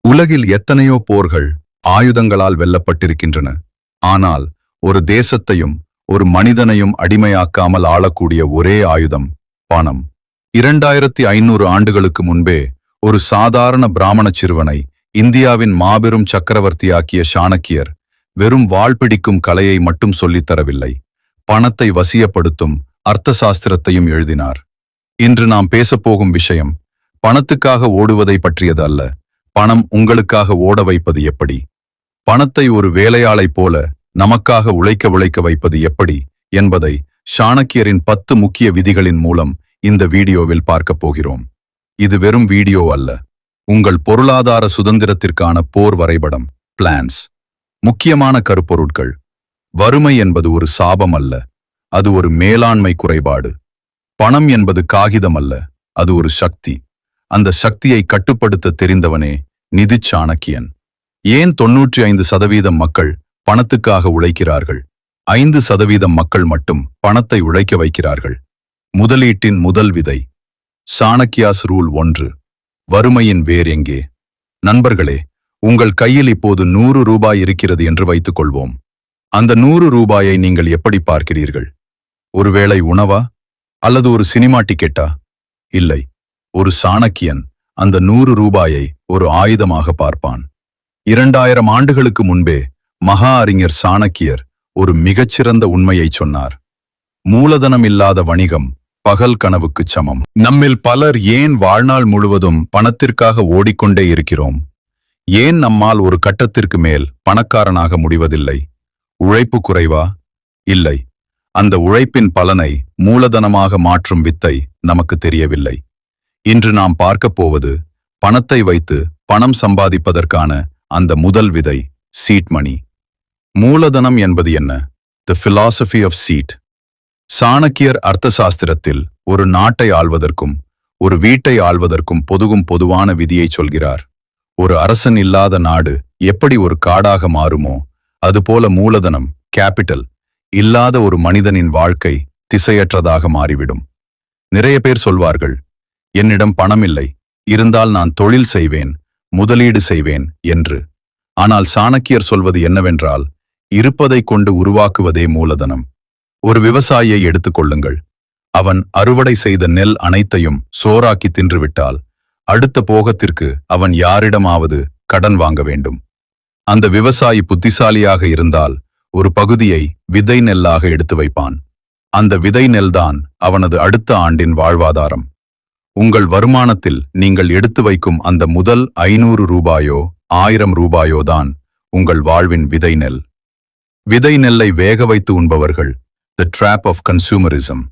உலகில் எத்தனையோ போர்கள் ஆயுதங்களால் வெல்லப்பட்டிருக்கின்றன. ஆனால் ஒரு தேசத்தையும் ஒரு மனிதனையும் அடிமையாக்காமல் ஆளக்கூடிய ஒரே ஆயுதம் பணம். 2500 ஆண்டுகளுக்கு முன்பே ஒரு சாதாரண பிராமண சிறுவனை இந்தியாவின் மாபெரும் சக்கரவர்த்தியாக்கிய சாணக்கியர் வெறும் வாள் பிடிக்கும் கலையை மட்டும் சொல்லித்தரவில்லை, பணத்தை வசியப்படுத்தும் அர்த்த சாஸ்திரத்தையும் எழுதினார். இன்று நாம் பேசப்போகும் விஷயம் பணத்துக்காக ஓடுவதை பற்றியது அல்ல, பணம் உங்களுக்காக ஓட வைப்பது எப்படி, பணத்தை ஒரு வேலையாளைப் போல நமக்காக உழைக்க வைப்பது எப்படி என்பதை சாணக்கியரின் 10 முக்கிய விதிகளின் மூலம் இந்த வீடியோவில் பார்க்கப் போகிறோம். இது வெறும் வீடியோ அல்ல, உங்கள் பொருளாதார சுதந்திரத்திற்கான போர் வரைபடம், பிளான்ஸ். முக்கியமான கருப்பொருட்கள். வறுமை என்பது ஒரு சாபம் அல்ல, அது ஒரு மேலாண்மை குறைபாடு. பணம் என்பது காகிதம் அல்ல, அது ஒரு சக்தி. அந்த சக்தியை கட்டுப்படுத்த தெரிந்தவனே நிதி சாணக்கியன். ஏன் 95% மக்கள் பணத்துக்காக உழைக்கிறார்கள், 5% மக்கள் மட்டும் பணத்தை உழைக்க வைக்கிறார்கள்? முதலீட்டின் முதல் விதை. சாணக்கியாஸ் ரூல் 1. வறுமையின் வேர் எங்கே? நண்பர்களே, உங்கள் கையில் இப்போது 100 ரூபாய் இருக்கிறது என்று வைத்துக் கொள்வோம். அந்த 100 ரூபாயை நீங்கள் எப்படி பார்க்கிறீர்கள்? ஒருவேளை உணவா அல்லது ஒரு சினிமா டிக்கெட்டா? இல்லை, ஒரு சாணக்கியன் அந்த 100 ரூபாயை ஒரு ஆயுதமாக பார்ப்பான். 2000 ஆண்டுகளுக்கு முன்பே மகா அறிஞர் சாணக்கியர் ஒரு மிகச்சிறந்த உண்மையை சொன்னார். மூலதனம் இல்லாத வணிகம் பகல் கனவுக்குச் சமம். நம்மில் பலர் ஏன் வாழ்நாள் முழுவதும் பணத்திற்காக ஓடிக்கொண்டே இருக்கிறோம்? ஏன் நம்மால் ஒரு கட்டத்திற்கு மேல் பணக்காரனாக முடிவதில்லை? உழைப்பு குறைவா? இல்லை, அந்த உழைப்பின் பலனை மூலதனமாக மாற்றும் வித்தை நமக்கு தெரியவில்லை. இன்று நாம் பார்க்கப் போவது பணத்தை வைத்து பணம் சம்பாதிப்பதற்கான அந்த முதல் விதை, சீட் மணி. மூலதனம் என்பது என்ன? தி பிலாசபி ஆஃப் சீட். சாணக்கியர் அர்த்த சாஸ்திரத்தில் ஒரு நாட்டை ஆள்வதற்கும் ஒரு வீட்டை ஆள்வதற்கும் பொதுவான விதியை சொல்கிறார். ஒரு அரசன் இல்லாத நாடு எப்படி ஒரு காடாக மாறுமோ, அதுபோல மூலதனம், கேபிட்டல் இல்லாத ஒரு மனிதனின் வாழ்க்கை திசையற்றதாக மாறிவிடும். நிறைய பேர் சொல்வார்கள், என்னிடம் பணம் இல்லை, இருந்தால் நான் தொழில் செய்வேன், முதலீடு செய்வேன் என்று. ஆனால் சாணக்கியர் சொல்வது என்னவென்றால், இருப்பதை கொண்டு உருவாக்குவதே மூலதனம். ஒரு விவசாயியை எடுத்துக்கொள்ளுங்கள். அவன் அறுவடை செய்த நெல் அனைத்தையும் சோறாக்கி தின்றுவிட்டால் அடுத்த போகத்திற்கு அவன் யாரிடமாவது கடன் வாங்க வேண்டும். அந்த விவசாயி புத்திசாலியாக இருந்தால் ஒரு பகுதியை விதை நெல்லாக எடுத்து வைப்பான். அந்த விதை நெல்தான் அவனது அடுத்த ஆண்டின் வாழ்வாதாரம். உங்கள் வருமானத்தில் நீங்கள் எடுத்து வைக்கும் அந்த முதல் 500 ரூபாயோ 1000 ரூபாயோ தான் உங்கள் வாழ்வின் விதை நெல். விதை நெல்லை வேக வைத்து உண்பவர்கள், தி ட்ராப் ஆஃப் கன்சூமரிசம்.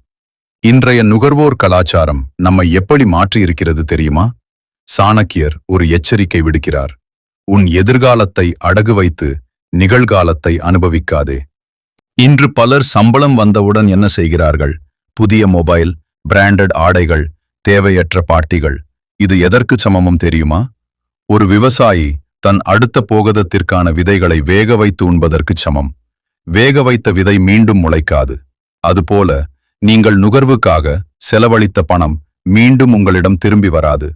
இன்றைய நுகர்வோர் கலாச்சாரம் நம்மை எப்படி மாற்றியிருக்கிறது தெரியுமா? சாணக்கியர் ஒரு எச்சரிக்கை விடுக்கிறார். உன் எதிர்காலத்தை அடகு வைத்து நிகழ்காலத்தை அனுபவிக்காதே. இன்று பலர் சம்பளம் வந்தவுடன் என்ன செய்கிறார்கள்? புதிய மொபைல், பிராண்டட் ஆடைகள், தேவையற்ற பார்ட்டிகள். இது எதற்கு சமமும் தெரியுமா? ஒரு விவசாயி தன் அடுத்த போகத்திற்கான விதைகளை வேக வைத்து உண்பதற்கு சமம். வேக வைத்த விதை மீண்டும் முளைக்காது. அதுபோல நீங்கள் நுகர்வுக்காக செலவழித்த பணம் மீண்டும் உங்களிடம் திரும்பி வராது.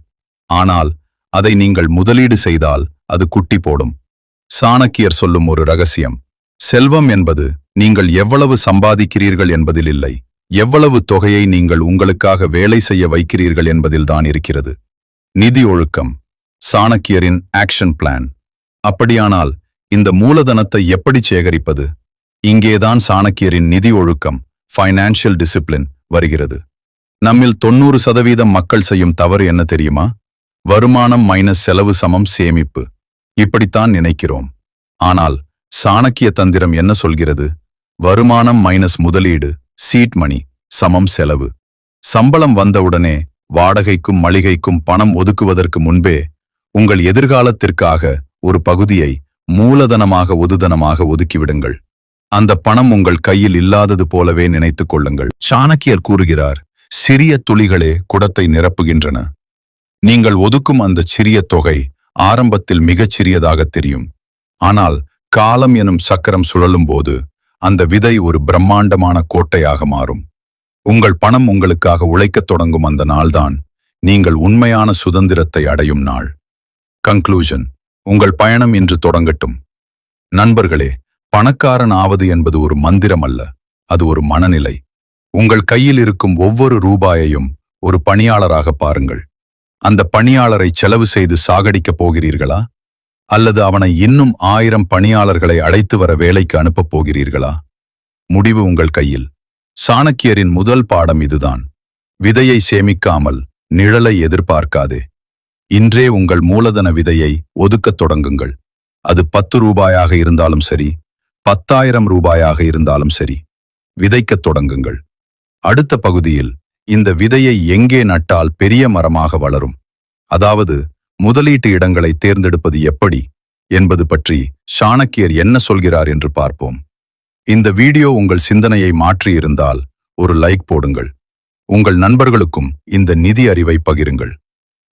ஆனால் அதை நீங்கள் முதலீடு செய்தால் அது குட்டி போடும். சாணக்கியர் சொல்லும் ஒரு ரகசியம், செல்வம் என்பது நீங்கள் எவ்வளவு சம்பாதிக்கிறீர்கள் என்பதில் இல்லை, எவ்வளவு தொகையை நீங்கள் உங்களுக்காக வேலை செய்ய வைக்கிறீர்கள் என்பதில்தான் இருக்கிறது. நிதி ஒழுக்கம். சாணக்கியரின் ஆக்ஷன் பிளான். அப்படியானால் இந்த மூலதனத்தை எப்படி சேகரிப்பது? இங்கேதான் சாணக்கியரின் நிதி ஒழுக்கம், ஃபைனான்சியல் டிசிப்ளின் வருகிறது. நம்மில் 90% மக்கள் செய்யும் தவறு என்ன தெரியுமா? வருமானம் மைனஸ் செலவு சமம் சேமிப்பு. இப்படித்தான் நினைக்கிறோம். ஆனால் சாணக்கிய தந்திரம் என்ன சொல்கிறது? வருமானம் மைனஸ் முதலீடு, சீட் மணி சமம் செலவு. சம்பளம் வந்தவுடனே வாடகைக்கும் மளிகைக்கும் பணம் ஒதுக்குவதற்கு முன்பே உங்கள் எதிர்காலத்திற்காக ஒரு பகுதியை மூலதனமாக ஒதுக்கிவிடுங்கள். அந்த பணம் உங்கள் கையில் இல்லாதது போலவே நினைத்துக் கொள்ளுங்கள். சாணக்கியர் கூறுகிறார், சிறிய துளிகளே குடத்தை நிரப்புகின்றன. நீங்கள் ஒதுக்கும் அந்த சிறிய தொகை ஆரம்பத்தில் மிகச் சிறியதாக தெரியும். ஆனால் காலம் எனும் சக்கரம் சுழலும் போது அந்த விதை ஒரு பிரம்மாண்டமான கோட்டையாக மாறும். உங்கள் பணம் உங்களுக்காக உழைக்கத் தொடங்கும் அந்த நாள்தான் நீங்கள் உண்மையான சுதந்திரத்தை அடையும் நாள். கன்க்ளூஷன். உங்கள் பயணம் இன்று தொடங்கட்டும். நண்பர்களே, பணக்காரன் ஆவது என்பது ஒரு மந்திரம் அல்ல, அது ஒரு மனநிலை. உங்கள் கையில் இருக்கும் ஒவ்வொரு ரூபாயையும் ஒரு பணியாளராக பாருங்கள். அந்த பணியாளரை செலவு செய்து சாகடிக்கப் போகிறீர்களா, அல்லது அவனை இன்னும் 1000 பணியாளர்களை அழைத்து வர வேலைக்கு அனுப்பப் போகிறீர்களா? முடிவு உங்கள் கையில். சாணக்கியரின் முதல் பாடம் இதுதான். விதையை சேமிக்காமல் நிழலை எதிர்பார்க்காதே. இன்றே உங்கள் மூலதன விதையை ஒதுக்கத் தொடங்குங்கள். அது 10 ரூபாயாக இருந்தாலும் சரி, 10,000 ரூபாயாக இருந்தாலும் சரி, விதைக்கத் தொடங்குங்கள். அடுத்த பகுதியில் இந்த விதையை எங்கே நட்டால் பெரிய மரமாக வளரும், அதாவது முதலீட்டு இடங்களை தேர்ந்தெடுப்பது எப்படி என்பது பற்றி சாணக்கியர் என்ன சொல்கிறார் என்று பார்ப்போம். இந்த வீடியோ உங்கள் சிந்தனையை மாற்றியிருந்தால் ஒரு லைக் போடுங்கள். உங்கள் நண்பர்களுக்கும் இந்த நிதி அறிவை பகிருங்கள்.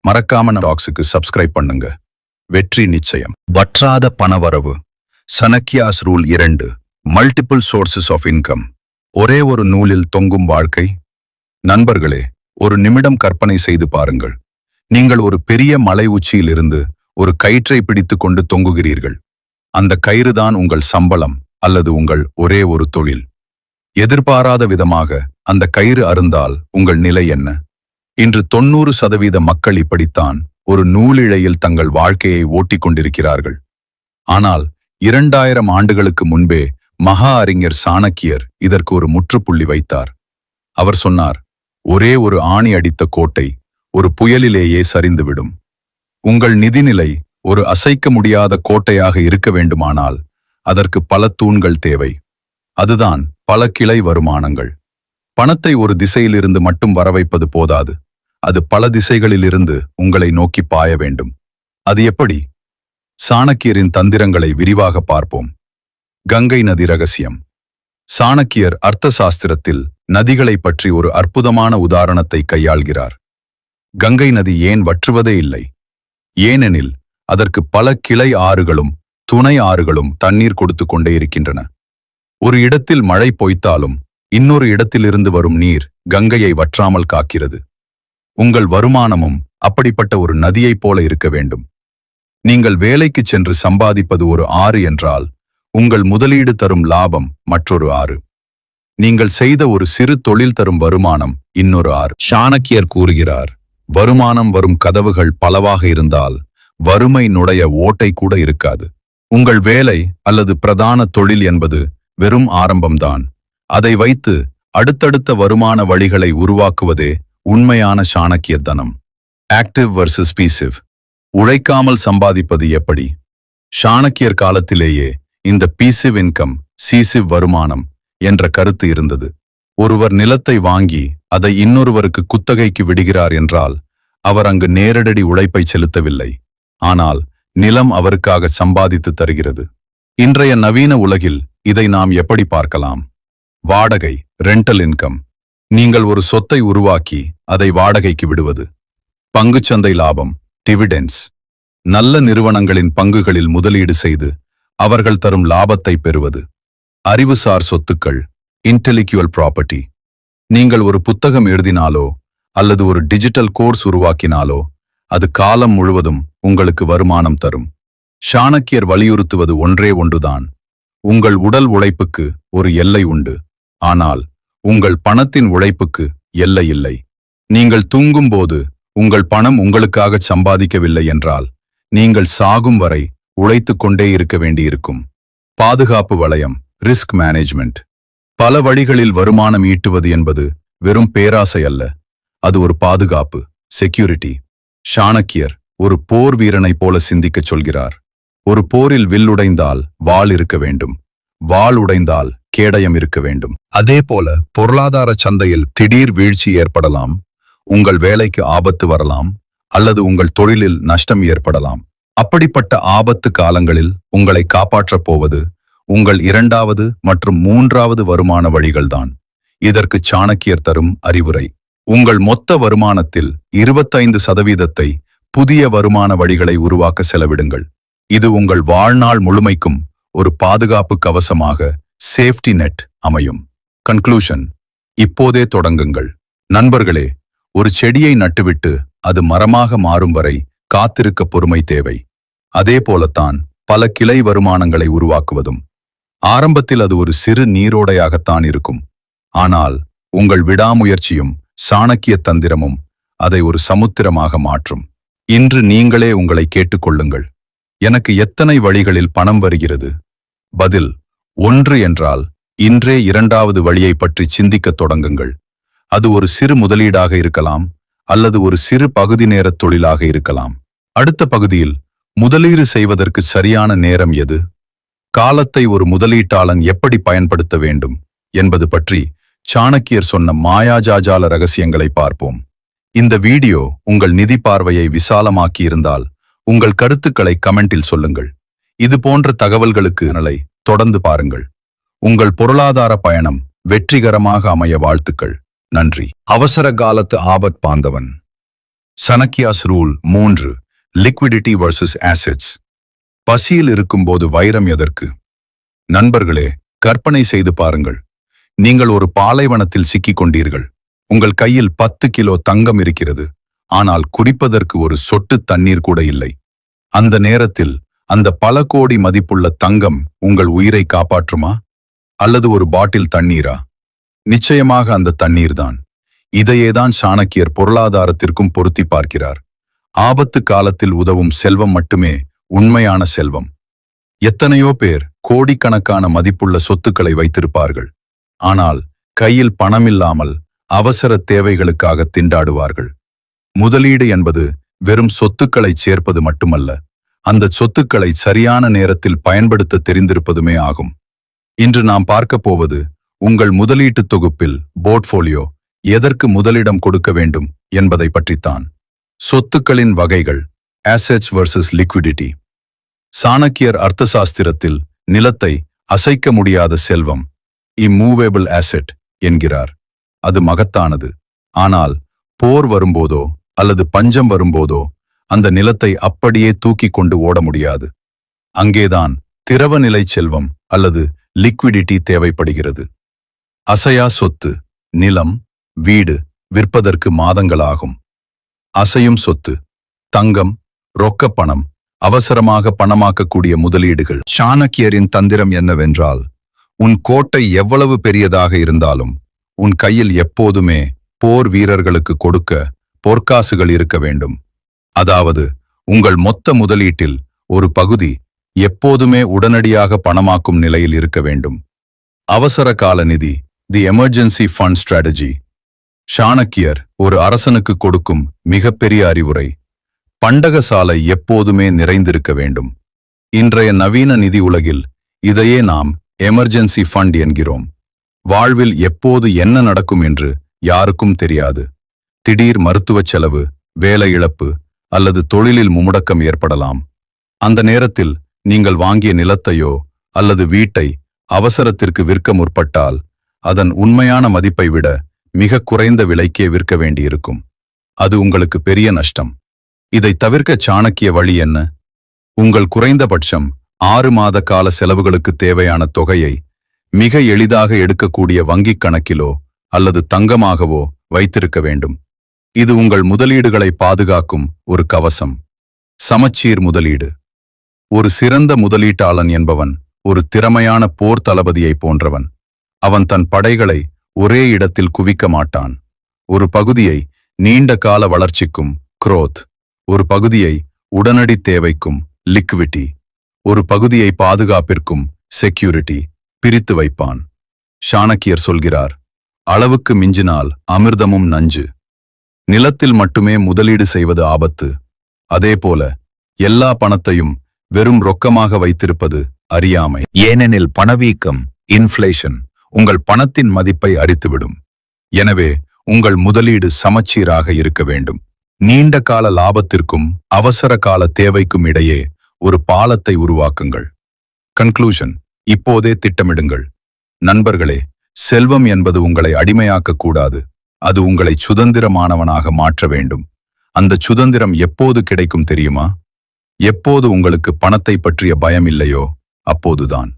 மறக்காம டாக்ஸுக்கு சப்ஸ்கிரைப் பண்ணுங்க. வெற்றி நிச்சயம். வற்றாத பணவரவு. Chanakya's rule 2. Multiple sources of income. ஒரே ஒரு நூலில் தொங்கும் வாழ்க்கை. நண்பர்களே, ஒரு நிமிடம் கற்பனை செய்து பாருங்கள். நீங்கள் ஒரு பெரிய மலை உச்சியிலிருந்து ஒரு கயிற்றை பிடித்து கொண்டு தொங்குகிறீர்கள். அந்த கயிறுதான் உங்கள் சம்பளம் அல்லது உங்கள் ஒரே ஒரு தொழில். எதிர்பாராத விதமாக அந்த கயிறு அறுந்தால் உங்கள் நிலை என்ன? இன்று 90% மக்கள் இப்படித்தான் ஒரு நூலிழையில் தங்கள் வாழ்க்கையை ஓட்டிக் கொண்டிருக்கிறார்கள். ஆனால் 2000 ஆண்டுகளுக்கு முன்பே மகா அறிஞர் சாணக்கியர் இதற்கு ஒரு முற்றுப்புள்ளி வைத்தார். அவர் சொன்னார், ஒரே ஒரு ஆணி அடித்த கோட்டை ஒரு புயலிலேயே சரிந்துவிடும். உங்கள் நிதிநிலை ஒரு அசைக்க முடியாத கோட்டையாக இருக்க வேண்டுமானால் அதற்கு பல தூண்கள் தேவை. அதுதான் பல கிளை வருமானங்கள். பணத்தை ஒரு திசையிலிருந்து மட்டும் வரவைப்பது போதாது, அது பல திசைகளிலிருந்து உங்களை நோக்கி பாய வேண்டும். அது எப்படி? சாணக்கியரின் தந்திரங்களை விரிவாக பார்ப்போம். கங்கை நதி ரகசியம். சாணக்கியர் அர்த்த சாஸ்திரத்தில் நதிகளை பற்றி ஒரு அற்புதமான உதாரணத்தை கையாள்கிறார். கங்கை நதி ஏன் வற்றுவதே இல்லை? ஏனெனில் அதற்கு பல கிளை ஆறுகளும் துணை ஆறுகளும் தண்ணீர் கொடுத்து கொண்டே இருக்கின்றன. ஒரு இடத்தில் மழை பொய்த்தாலும் இன்னொரு இடத்திலிருந்து வரும் நீர் கங்கையை வற்றாமல் காக்கிறது. உங்கள் வருமானமும் அப்படிப்பட்ட ஒரு நதியைப் போல இருக்க வேண்டும். நீங்கள் வேலைக்கு சென்று சம்பாதிப்பது ஒரு ஆறு என்றால், உங்கள் முதலீடு தரும் லாபம் மற்றொரு ஆறு. நீங்கள் செய்த ஒரு சிறு தொழில் தரும் வருமானம் இன்னொரு ஆறு. சாணக்கியர் கூறுகிறார், வருமானம் வரும் கதவுகள் பலவாக இருந்தால் வறுமை நுழைய ஓட்டை கூட இருக்காது. உங்கள் வேலை அல்லது பிரதான தொழில் என்பது வெறும் ஆரம்பம்தான். அதை வைத்து அடுத்தடுத்த வருமான வழிகளை உருவாக்குவதே உண்மையான சாணக்கிய தனம். Active versus passive. உழைக்காமல் சம்பாதிப்பது எப்படி? சாணக்கியர் காலத்திலேயே இந்த பீசிவ் இன்கம், சீசிவ் வருமானம் என்ற கருத்து இருந்தது. ஒருவர் நிலத்தை வாங்கி அதை இன்னொருவருக்கு குத்தகைக்கு விடுகிறார் என்றால் அவர் அங்கு நேரடி உழைப்பை செலுத்தவில்லை, ஆனால் நிலம் அவருக்காக சம்பாதித்து தருகிறது. இன்றைய நவீன உலகில் இதை நாம் எப்படி பார்க்கலாம்? வாடகை, ரெண்டல் இன்கம். நீங்கள் ஒரு சொத்தை உருவாக்கி அதை வாடகைக்கு விடுவது. பங்குச்சந்தை லாபம், டிவிடெண்ட்ஸ். நல்ல நிறுவனங்களின் பங்குகளில் முதலீடு செய்து அவர்கள் தரும் லாபத்தை பெறுவது. அறிவுசார் சொத்துக்கள், இன்டெலெக்சுவல் ப்ராப்பர்ட்டி. நீங்கள் ஒரு புத்தகம் எழுதினாலோ அல்லது ஒரு டிஜிட்டல் கோர்ஸ் உருவாக்கினாலோ அது காலம் முழுவதும் உங்களுக்கு வருமானம் தரும். சாணக்கியர் வலியுறுத்துவது ஒன்றே ஒன்றுதான். உங்கள் உடல் உழைப்புக்கு ஒரு எல்லை உண்டு, ஆனால் உங்கள் பணத்தின் உழைப்புக்கு எல்லை இல்லை. நீங்கள் தூங்கும்போது உங்கள் பணம் உங்களுக்காக சம்பாதிக்கவில்லை என்றால் நீங்கள் சாகும் வரை உழைத்து கொண்டே இருக்க வேண்டியிருக்கும். பாதுகாப்பு வளையம், ரிஸ்க் மேனேஜ்மெண்ட். பல வழிகளில் வருமானம் ஈட்டுவது என்பது வெறும் பேராசை அல்ல, அது ஒரு பாதுகாப்பு, செக்யூரிட்டி. சாணக்கியர் ஒரு போர் வீரனைப் போல சிந்திக்கச் சொல்கிறார். ஒரு போரில் வில் உடைந்தால் வாள் இருக்க வேண்டும், வாள் உடைந்தால் கேடயம் இருக்க வேண்டும். அதே போல பொருளாதார சந்தையில் திடீர் வீழ்ச்சி ஏற்படலாம், உங்கள் வேலைக்கு ஆபத்து வரலாம், அல்லது உங்கள் தொழிலில் நஷ்டம் ஏற்படலாம். அப்படிப்பட்ட ஆபத்து காலங்களில் உங்களை காப்பாற்றப் போவது உங்கள் 2வது மற்றும் 3வது வருமான வழிகள்தான். இதற்கு சாணக்கியர் தரும் அறிவுரை. உங்கள் மொத்த வருமானத்தில் 25% புதிய வருமான வழிகளை உருவாக்க செலவிடுங்கள். இது உங்கள் வாழ்நாள் முழுமைக்கும் ஒரு பாதுகாப்பு கவசமாக, சேஃப்டி நெட் அமையும். கன்க்ளூஷன். இப்போதே தொடங்குங்கள். நண்பர்களே, ஒரு செடியை நட்டுவிட்டு அது மரமாக மாறும் வரை காத்திருக்க பொறுமை தேவை. அதே போலத்தான் பல கிளை வருமானங்களை உருவாக்குவதும். ஆரம்பத்தில் அது ஒரு சிறு நீரோடையாகத்தான் இருக்கும். ஆனால் உங்கள் விடாமுயற்சியும் சாணக்கிய தந்திரமும் அதை ஒரு சமுத்திரமாக மாற்றும். இன்று நீங்களே உங்களை கேட்டுக்கொள்ளுங்கள், எனக்கு எத்தனை வழிகளில் பணம் வருகிறது? பதில் 1 என்றால் இன்றே 2வது வழியை பற்றி சிந்திக்கத் தொடங்குங்கள். அது ஒரு சிறு முதலீடாக இருக்கலாம், அல்லது ஒரு சிறு பகுதி நேர தொழிலாக இருக்கலாம். அடுத்த பகுதியில் முதலீடு செய்வதற்கு சரியான நேரம் எது, காலத்தை ஒரு முதலீட்டாளன் எப்படி பயன்படுத்த வேண்டும் என்பது பற்றி சாணக்கியர் சொன்ன மாயாஜால ரகசியங்களை பார்ப்போம். இந்த வீடியோ உங்கள் நிதி பார்வையை விசாலமாக்கியிருந்தால் உங்கள் கருத்துக்களை கமெண்டில் சொல்லுங்கள். இது போன்ற தகவல்களுக்கு சேனலை தொடர்ந்து பாருங்கள். உங்கள் பொருளாதார பயணம் வெற்றிகரமாக அமைய வாழ்த்துக்கள். நன்றி. அவசர காலத்து ஆபத் பாந்தவன். சனக்கியாஸ் ரூல் 3. Liquidity versus assets. பசியில் இருக்கும்போது வைரம் எதற்கு? நண்பர்களே, கற்பனை செய்து பாருங்கள். நீங்கள் ஒரு பாலைவனத்தில் சிக்கிக் கொண்டீர்கள். உங்கள் கையில் 10 கிலோ தங்கம் இருக்கிறது, ஆனால் குடிப்பதற்கு ஒரு சொட்டு தண்ணீர் கூட இல்லை. அந்த நேரத்தில் அந்த பல கோடி மதிப்புள்ள தங்கம் உங்கள் உயிரை காப்பாற்றுமா, அல்லது ஒரு பாட்டில் தண்ணீரா? நிச்சயமாக அந்த தண்ணீர்தான். இதையேதான் சாணக்கியர் பொருளாதாரத்திற்கும் பொருத்தி பார்க்கிறார். ஆபத்து காலத்தில் உதவும் செல்வம் மட்டுமே உண்மையான செல்வம். எத்தனையோ பேர் கோடிக்கணக்கான மதிப்புள்ள சொத்துக்களை வைத்திருப்பார்கள், ஆனால் கையில் பணமில்லாமல் அவசர தேவைகளுக்காக திண்டாடுவார்கள். முதலீடு என்பது வெறும் சொத்துக்களை சேர்ப்பது மட்டுமல்ல, அந்த சொத்துக்களை சரியான நேரத்தில் பயன்படுத்த தெரிந்திருப்பதுமே ஆகும். இன்று நாம் பார்க்க போவது உங்கள் முதலீட்டு தொகுப்பில் போர்ட்ஃபோலியோ எதற்கு முதலிடம் கொடுக்க வேண்டும் என்பதை பற்றித்தான். சொத்துக்களின் வகைகள், assets versus liquidity. சாணக்கியர் அர்த்தசாஸ்திரத்தில் நிலத்தை அசைக்க முடியாத செல்வம், immovable asset என்கிறார். அது மகத்தானது. ஆனால் போர் வரும்போதோ அல்லது பஞ்சம் வரும்போதோ அந்த நிலத்தை அப்படியே தூக்கி கொண்டு ஓட முடியாது. அங்கேதான் திரவ நிலை செல்வம் அல்லது லிக்விடிட்டி தேவைப்படுகிறது. அசையா சொத்து, நிலம், வீடு விற்பதற்கு மாதங்களாகும். அசையும் சொத்து, தங்கம், ரொக்க பணம், அவசரமாக பணமாக்கக்கூடிய முதலீடுகள். சாணக்கியரின் தந்திரம் என்னவென்றால், உன் கோட்டை எவ்வளவு பெரியதாக இருந்தாலும் உன் கையில் எப்போதுமே போர் வீரர்களுக்கு கொடுக்க பொற்காசுகள் இருக்க வேண்டும். அதாவது உங்கள் மொத்த முதலீட்டில் ஒரு பகுதி எப்போதுமே உடனடியாக பணமாக்கும் நிலையில் இருக்க வேண்டும். அவசர கால நிதி, தி எமர்ஜென்சி ஃபண்ட் ஸ்ட்ராட்டஜி. சாணக்கியர் ஒரு அரசனுக்கு கொடுக்கும் மிகப்பெரிய அறிவுரை, பண்டகசாலை எப்போதுமே நிறைந்திருக்க வேண்டும். இன்றைய நவீன நிதி உலகில் இதையே நாம் எமர்ஜென்சி ஃபண்ட் என்கிறோம். வாழ்வில் எப்போது என்ன நடக்கும் என்று யாருக்கும் தெரியாது. திடீர் மருத்துவ செலவு, வேலை இழப்பு அல்லது தொழிலில் முடக்கம் ஏற்படலாம். அந்த நேரத்தில் நீங்கள் வாங்கிய நிலத்தையோ அல்லது வீட்டை அவசரத்திற்கு விற்க முற்பட்டால் அதன் உண்மையான மதிப்பை விட மிக குறைந்த விலைக்கே விற்க வேண்டியிருக்கும். அது உங்களுக்கு பெரிய நஷ்டம். இதை தவிர்க்க சாணக்கிய வழி என்ன? உங்கள் குறைந்தபட்சம் 6 மாத கால செலவுகளுக்கு தேவையான தொகையை மிக எளிதாக எடுக்கக்கூடிய வங்கிக் கணக்கிலோ அல்லது தங்கமாகவோ வைத்திருக்க வேண்டும். இது உங்கள் முதலீடுகளை பாதுகாக்கும் ஒரு கவசம். சமச்சீர் முதலீடு. ஒரு சிறந்த முதலீட்டாளன் என்பவன் ஒரு திறமையான போர் தளபதியை போன்றவன். அவன் தன் படைகளை ஒரே இடத்தில் குவிக்க மாட்டான். ஒரு பகுதியை நீண்ட கால வளர்ச்சிக்கும் growth, ஒரு பகுதியை உடனடி தேவைக்கும் liquidity, ஒரு பகுதியை பாதுகாப்பிற்கும் security பிரித்து வைப்பான். சாணக்கியர் சொல்கிறார், அளவுக்கு மிஞ்சினால் அமிர்தமும் நஞ்சு. நிலத்தில் மட்டுமே முதலீடு செய்வது ஆபத்து. அதேபோல எல்லா பணத்தையும் வெறும் ரொக்கமாக வைத்திருப்பது அறியாமை. ஏனெனில் பணவீக்கம், இன்ஃப்ளேஷன் உங்கள் பணத்தின் மதிப்பை அரித்துவிடும். எனவே உங்கள் முதலீடு சமச்சீராக இருக்க வேண்டும். நீண்ட கால லாபத்திற்கும் அவசர கால தேவைக்கும் இடையே ஒரு பாலத்தை உருவாக்குங்கள். கன்க்ளூஷன், இப்போதே திட்டமிடுங்கள். நண்பர்களே, செல்வம் என்பது உங்களை அடிமையாக்க கூடாது. அது உங்களை சுதந்திரமானவனாக மாற்ற வேண்டும். அந்த சுதந்திரம் எப்போது கிடைக்கும் தெரியுமா? எப்போது உங்களுக்கு பணத்தை பற்றிய பயம் இல்லையோ அப்போதுதான்.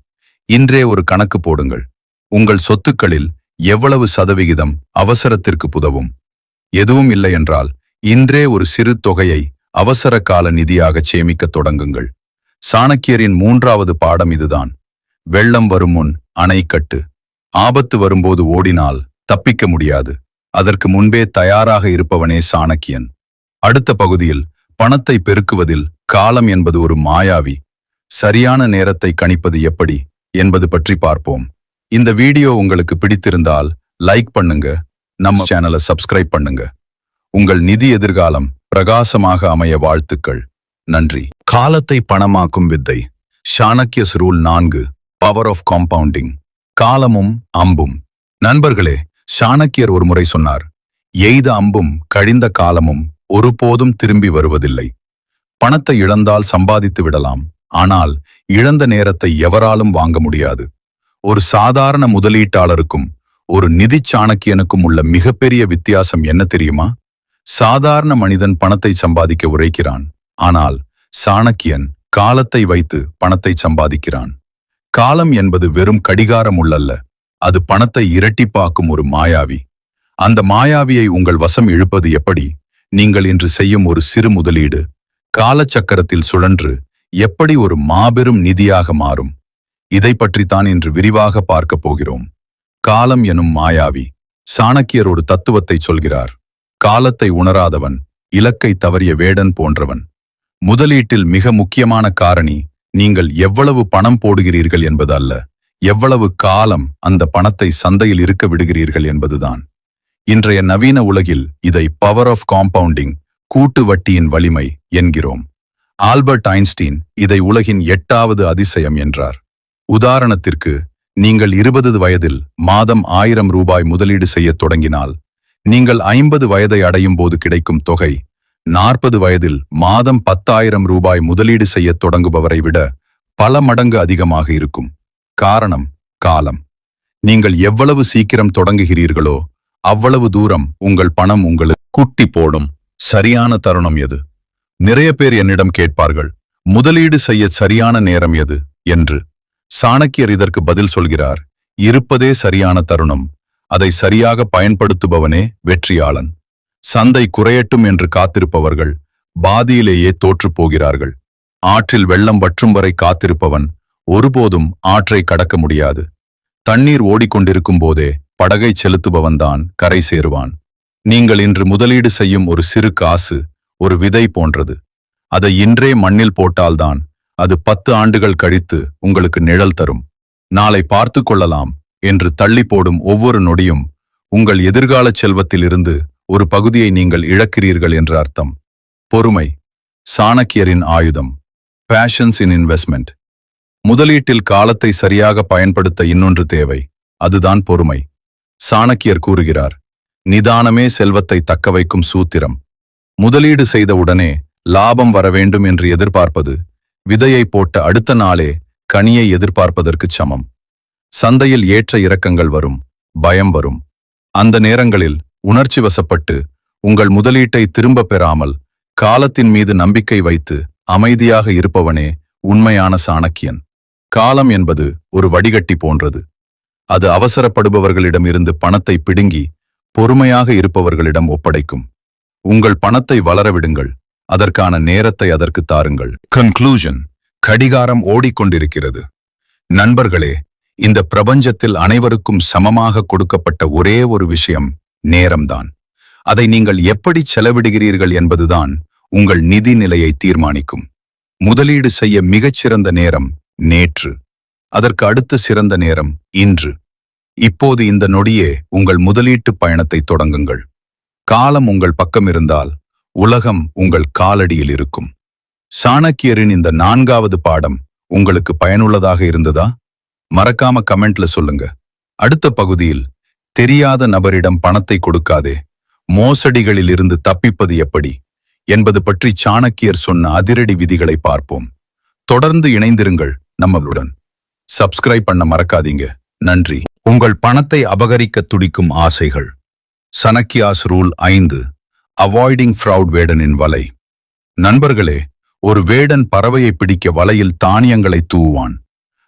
இன்றே ஒரு கணக்கு போடுங்கள். உங்கள் சொத்துக்களில் எவ்வளவு சதவிகிதம் அவசரத்திற்கு உதவும்? எதுவும் இல்லை என்றால் இன்றே ஒரு சிறு தொகையை அவசர கால நிதியாக சேமிக்கத் தொடங்குங்கள். சாணக்கியரின் மூன்றாவது பாடம் இதுதான். வெள்ளம் வரும் முன் அணை கட்டு. ஆபத்து வரும்போது ஓடினால் தப்பிக்க முடியாது. அதற்கு முன்பே தயாராக இருப்பவனே சாணக்கியன். அடுத்த பகுதியில் பணத்தை பெருக்குவதில் காலம் என்பது ஒரு மாயாவி. சரியான நேரத்தை கணிப்பது எப்படி என்பது பற்றி பார்ப்போம். இந்த வீடியோ உங்களுக்கு பிடித்திருந்தால் லைக் பண்ணுங்க, நம்ம சேனலை சப்ஸ்கிரைப் பண்ணுங்க. உங்கள் நிதி எதிர்காலம் பிரகாசமாக அமைய வாழ்த்துக்கள். நன்றி. காலத்தை பணமாக்கும் வித்தை. சாணக்கியஸ் ரூல் 4, பவர் ஆஃப் காம்பவுண்டிங். காலமும் அம்பும். நண்பர்களே, சாணக்கியர் ஒரு முறை சொன்னார், எய்த அம்பும் கழிந்த காலமும் ஒருபோதும் திரும்பி வருவதில்லை. பணத்தை இழந்தால் சம்பாதித்து விடலாம், ஆனால் இழந்த நேரத்தை எவராலும் வாங்க முடியாது. ஒரு சாதாரண முதலீட்டாளருக்கும் ஒரு நிதி சாணக்கியனுக்கும் உள்ள மிகப்பெரிய வித்தியாசம் என்ன தெரியுமா? சாதாரண மனிதன் பணத்தை சம்பாதிக்க உழைக்கிறான், ஆனால் சாணக்கியன் காலத்தை வைத்து பணத்தை சம்பாதிக்கிறான். காலம் என்பது வெறும் கடிகாரம் உள்ளல்ல, அது பணத்தை இரட்டிப்பாக்கும் ஒரு மாயாவி. அந்த மாயாவியை உங்கள் வசம் இழுப்பது எப்படி? நீங்கள் இன்று செய்யும் ஒரு சிறு முதலீடு காலச்சக்கரத்தில் சுழன்று எப்படி ஒரு மாபெரும் நிதியாக மாறும்? இதை பற்றித்தான் இன்று விரிவாக பார்க்க போகிறோம். காலம் எனும் மாயாவி. சாணக்கியர் ஒரு தத்துவத்தை சொல்கிறார். காலத்தை உணராதவன் இலக்கை தவறிய வேடன் போன்றவன். முதலீட்டில் மிக முக்கியமான காரணி நீங்கள் எவ்வளவு பணம் போடுகிறீர்கள் என்பது அல்ல, எவ்வளவு காலம் அந்த பணத்தை சந்தையில் இருக்க விடுகிறீர்கள் என்பதுதான். இன்றைய நவீன உலகில் இதை பவர் ஆஃப் காம்பவுண்டிங், கூட்டு வட்டியின் வலிமை என்கிறோம். ஆல்பர்ட் ஐன்ஸ்டீன் இதை உலகின் 8வது அதிசயம் என்றார். உதாரணத்திற்கு, நீங்கள் 20 வயதில் மாதம் 1000 ரூபாய் முதலீடு செய்யத் தொடங்கினால், நீங்கள் 50 வயதை அடையும் போது கிடைக்கும் தொகை 40 வயதில் மாதம் 10,000 ரூபாய் முதலீடு செய்யத் தொடங்குபவரை விட பல மடங்கு அதிகமாக இருக்கும். காரணம் காலம். நீங்கள் எவ்வளவு சீக்கிரம் தொடங்குகிறீர்களோ அவ்வளவு தூரம் உங்கள் பணம் உங்களுக்கு குட்டி போடும். சரியான தருணம் எது? நிறைய பேர் என்னிடம் கேட்பார்கள், முதலீடு செய்ய சரியான நேரம் எது என்று. சாணக்கியர் இதற்கு பதில் சொல்கிறார், இருப்பதே சரியான தருணம். அதை சரியாக பயன்படுத்துபவனே வெற்றியாளன். சந்தை குறையட்டும் என்று காத்திருப்பவர்கள் பாதியிலேயே தோற்றுப் போகிறார்கள். ஆற்றில் வெள்ளம் வற்றும் வரை காத்திருப்பவன் ஒருபோதும் ஆற்றை கடக்க முடியாது. தண்ணீர் ஓடிக்கொண்டிருக்கும் போதே படகை செலுத்துபவன்தான் கரை சேருவான். நீங்கள் இன்று முதலீடு செய்யும் ஒரு சிறு காசு ஒரு விதை போன்றது. அதை இன்றே மண்ணில் போட்டால்தான் அது 10 ஆண்டுகள் கழித்து உங்களுக்கு நிழல் தரும். நாளை பார்த்து கொள்ளலாம் என்று தள்ளி போடும் ஒவ்வொரு நொடியும் உங்கள் எதிர்கால செல்வத்திலிருந்து ஒரு பகுதியை நீங்கள் இழக்கிறீர்கள் என்று அர்த்தம். பொறுமை. சாணக்கியரின் ஆயுதம். Patience in investment. முதலீட்டில் காலத்தை சரியாக பயன்படுத்த இன்னொன்று தேவை, அதுதான் பொறுமை. சாணக்கியர் கூறுகிறார், நிதானமே செல்வத்தை தக்கவைக்கும் சூத்திரம். முதலீடு செய்த உடனே லாபம் வர வேண்டும் என்று எதிர்பார்ப்பது விதையை போட்ட அடுத்த நாளே கனியை எதிர்பார்ப்பதற்கு சமம். சந்தையில் ஏற்ற இறக்கங்கள் வரும், பயம் வரும். அந்த நேரங்களில் உணர்ச்சி வசப்பட்டு உங்கள் முதலீட்டை திரும்ப பெறாமல் காலத்தின் மீது நம்பிக்கை வைத்து அமைதியாக இருப்பவனே உண்மையான சாணக்கியன். காலம் என்பது ஒரு வடிகட்டி போன்றது. அது அவசரப்படுபவர்களிடமிருந்து பணத்தை பிடுங்கி பொறுமையாக இருப்பவர்களிடம் ஒப்படைக்கும். உங்கள் பணத்தை வளரவிடுங்கள், அதற்கான நேரத்தை அதற்கு தாருங்கள். கன்க்ளூஷன். கடிகாரம் ஓடிக்கொண்டிருக்கிறது. நண்பர்களே, இந்த பிரபஞ்சத்தில் அனைவருக்கும் சமமாக கொடுக்கப்பட்ட ஒரே ஒரு விஷயம் நேரம்தான். அதை நீங்கள் எப்படி செலவிடுகிறீர்கள் என்பதுதான் உங்கள் நிதி நிலையை தீர்மானிக்கும். முதலீடு செய்ய மிகச்சிறந்த நேரம் நேற்று. அதற்கு அடுத்த சிறந்த நேரம் இன்று. இப்போது இந்த நொடியே உங்கள் முதலீட்டு பயணத்தை தொடங்குங்கள். காலம் உங்கள் பக்கம் இருந்தால் உலகம் உங்கள் காலடியில் இருக்கும். சாணக்கியரின் இந்த 4வது பாடம் உங்களுக்கு பயனுள்ளதாக இருந்ததா? மறக்காம கமெண்ட்ல சொல்லுங்க. அடுத்த பகுதியில் தெரியாத நபரிடம் பணத்தை கொடுக்காதே, மோசடிகளில் இருந்து தப்பிப்பது எப்படி என்பது பற்றி சாணக்கியர் சொன்ன அதிரடி விதிகளை பார்ப்போம். தொடர்ந்து இணைந்திருங்கள் நம்மளுடன். சப்ஸ்கிரைப் பண்ண மறக்காதீங்க. நன்றி. உங்கள் பணத்தை அபகரிக்க துடிக்கும் ஆசைகள். சாணக்கியாஸ் ரூல் 5, அவாய்டிங் ஃப்ரவுட் வேடனின் வலை. நண்பர்களே, ஒரு வேடன் பறவையை பிடிக்க வலையில் தானியங்களை தூவான்.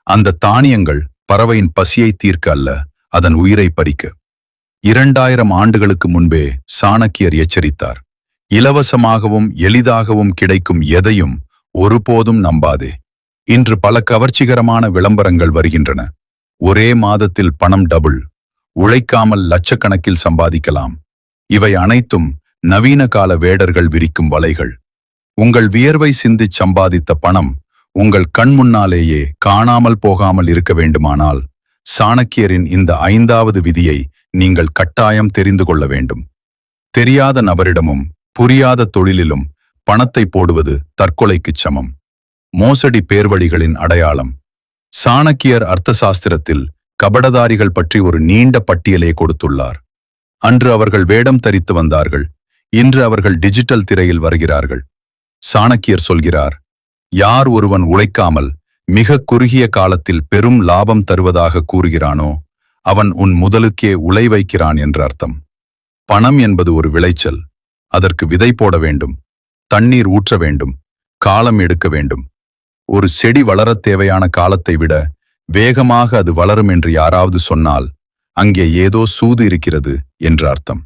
அந்த தானியங்கள் பறவையின் பசியை தீர்க்க அல்ல, அதன் உயிரை பறிக்க. 2000 ஆண்டுகளுக்கு முன்பே சாணக்கியர் எச்சரித்தார், இலவசமாகவும் எளிதாகவும் கிடைக்கும் எதையும் ஒருபோதும் நம்பாதே. இன்று பல கவர்ச்சிகரமான விளம்பரங்கள் வருகின்றன. ஒரே மாதத்தில் பணம் டபுள், உழைக்காமல் லட்சக்கணக்கில் சம்பாதிக்கலாம். இவை அனைத்தும் நவீன கால வேடர்கள் விரிக்கும் வலைகள். உங்கள் வியர்வை சிந்திச் சம்பாதித்த பணம் உங்கள் கண் முன்னாலேயே காணாமல் போகாமல் இருக்க வேண்டுமானால் சாணக்கியரின் இந்த 5வது விதியை நீங்கள் கட்டாயம் தெரிந்து கொள்ள வேண்டும். தெரியாத நபரிடமும் புரியாத தொழிலிலும் பணத்தை போடுவது தற்கொலைக்குச் சமம். மோசடி பேர்வழிகளின் அடையாளம். சாணக்கியர் அர்த்தசாஸ்திரத்தில் கபடதாரிகள் பற்றி ஒரு நீண்ட பட்டியலை கொடுத்துள்ளார். அன்று அவர்கள் வேடம் தரித்து வந்தார்கள், இன்று அவர்கள் டிஜிட்டல் திரையில் வருகிறார்கள். சாணக்கியர் சொல்கிறார், யார் ஒருவன் உழைக்காமல் மிக குறுகிய காலத்தில் பெரும் லாபம் தருவதாக கூறுகிறானோ அவன் உன் முதலுக்கே உலை வைக்கிறான் என்ற அர்த்தம். பணம் என்பது ஒரு விளைச்சல். அதற்கு விதை போட வேண்டும், தண்ணீர் ஊற்ற வேண்டும், காலம் எடுக்க வேண்டும். ஒரு செடி வளரத் தேவையான காலத்தை விட வேகமாக அது வளரும் என்று யாராவது சொன்னால் அங்கே ஏதோ சூது இருக்கிறது என்று அர்த்தம்.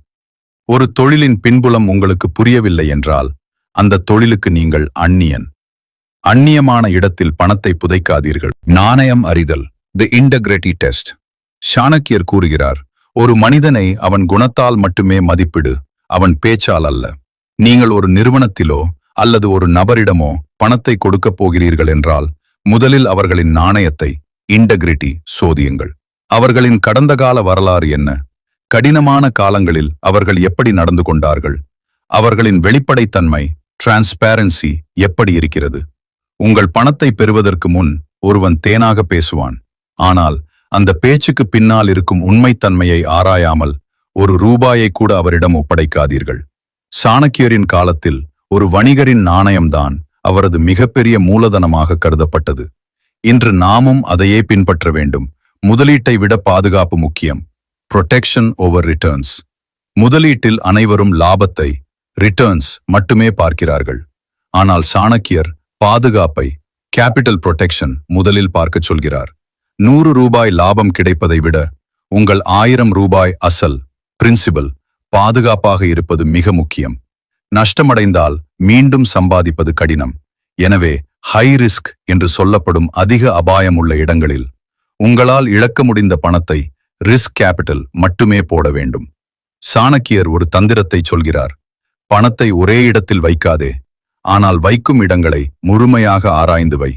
ஒரு தொழிலின் பின்புலம் உங்களுக்கு புரியவில்லை என்றால் அந்த தொழிலுக்கு நீங்கள் அந்நியன். அந்நியமான இடத்தில் பணத்தை புதைக்காதீர்கள். நாணயம் அறிதல், தி இன்டெகிரிட்டி டெஸ்ட். சாணக்கியர் கூறுகிறார், ஒரு மனிதனை அவன் குணத்தால் மட்டுமே மதிப்பிடு, அவன் பேச்சால் அல்ல. நீங்கள் ஒரு நிறுவனத்திலோ அல்லது ஒரு நபரிடமோ பணத்தை கொடுக்கப் போகிறீர்கள் என்றால் முதலில் அவர்களின் நாணயத்தை, இன்டெகிரிட்டி, சோதியுங்கள். அவர்களின் கடந்த கால வரலாறு என்ன? கடினமான காலங்களில் அவர்கள் எப்படி நடந்து கொண்டார்கள்? அவர்களின் வெளிப்படைத்தன்மை, டிரான்ஸ்பேரன்சி எப்படி இருக்கிறது? உங்கள் பணத்தை பெறுவதற்கு முன் ஒருவன் தேனாக பேசுவான். ஆனால் அந்த பேச்சுக்கு பின்னால் இருக்கும் உண்மைத்தன்மையை ஆராயாமல் ஒரு ரூபாயை கூட அவரிடம் ஒப்படைக்காதீர்கள். சாணக்கியரின் காலத்தில் ஒரு வணிகரின் நாணயம்தான் அவரது மிகப்பெரிய மூலதனமாக கருதப்பட்டது. இன்று நாமும் அதையே பின்பற்ற வேண்டும். முதலீட்டை விட பாதுகாப்பு முக்கியம். Protection over returns. முதலீட்டில் அனைவரும் லாபத்தை, ரிட்டர்ன்ஸ் மட்டுமே பார்க்கிறார்கள். ஆனால் சாணக்கியர் பாதுகாப்பை, கேபிட்டல் புரொடெக்ஷன் முதலில் பார்க்கச் சொல்கிறார். 100 ரூபாய் லாபம் கிடைப்பதை விட உங்கள் 1000 ரூபாய் அசல், பிரின்சிபல், பாதுகாப்பாக இருப்பது மிக முக்கியம். நஷ்டமடைந்தால் மீண்டும் சம்பாதிப்பது கடினம். எனவே ஹை ரிஸ்க் என்று சொல்லப்படும் அதிக அபாயம் உள்ள இடங்களில் உங்களால் இழக்க முடிந்த பணத்தை ரிஸ்க் கேபிட்டல் மட்டுமே போட வேண்டும். சாணக்கியர் ஒரு தந்திரத்தை சொல்கிறார். பணத்தை ஒரே இடத்தில் வைக்காதே, ஆனால் வைக்கும் இடங்களை முழுமையாக ஆராய்ந்து வை.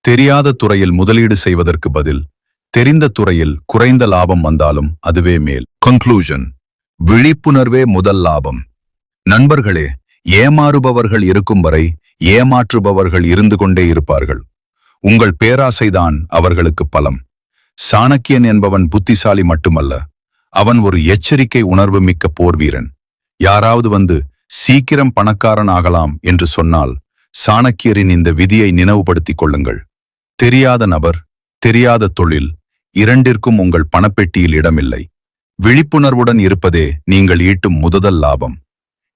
தெரியாத துறையில் முதலீடு செய்வதற்கு பதில் தெரிந்த துறையில் குறைந்த லாபம் வந்தாலும் அதுவே மேல். கன்க்ளூஷன். விழிப்புணர்வே முதல் லாபம். நண்பர்களே, ஏமாறுபவர்கள் இருக்கும் வரை ஏமாற்றுபவர்கள் இருந்து கொண்டே இருப்பார்கள். உங்கள் பேராசைதான் அவர்களுக்கு பலம். சாணக்கியன் என்பவன் புத்திசாலி மட்டுமல்ல, அவன் ஒரு எச்சரிக்கை உணர்வு மிக்க போர்வீரன். யாராவது வந்து சீக்கிரம் பணக்காரன் ஆகலாம் என்று சொன்னால் சாணக்கியரின் இந்த விதியை நினைவுபடுத்திக் கொள்ளுங்கள். தெரியாத நபர், தெரியாத தொழில், இரண்டிற்கும் உங்கள் பணப்பெட்டியில் இடமில்லை. விழிப்புணர்வுடன் இருப்பதே நீங்கள் ஈட்டும் முதல் லாபம்.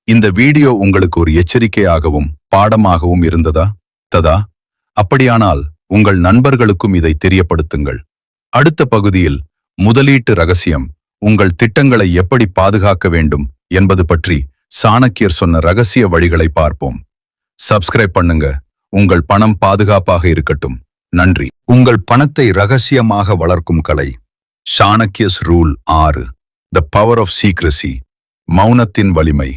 இந்த வீடியோ உங்களுக்கு ஒரு எச்சரிக்கையாகவும் பாடமாகவும் இருந்ததா? அப்படியானால் உங்கள் நண்பர்களுக்கும் இதை தெரியப்படுத்துங்கள். அடுத்த பகுதியில் முதலீட்டு ரகசியம், உங்கள் திட்டங்களை எப்படி பாதுகாக்க வேண்டும் என்பது பற்றி சாணக்கியர் சொன்ன ரகசிய வழிகளை பார்ப்போம். சப்ஸ்கிரைப் பண்ணுங்க. உங்கள் பணம் பாதுகாப்பாக இருக்கட்டும். நன்றி. உங்கள் பணத்தை ரகசியமாக வளர்க்கும் கலை. Chanakya's rule 6, the power of secrecy, மௌனத்தின் வலிமை.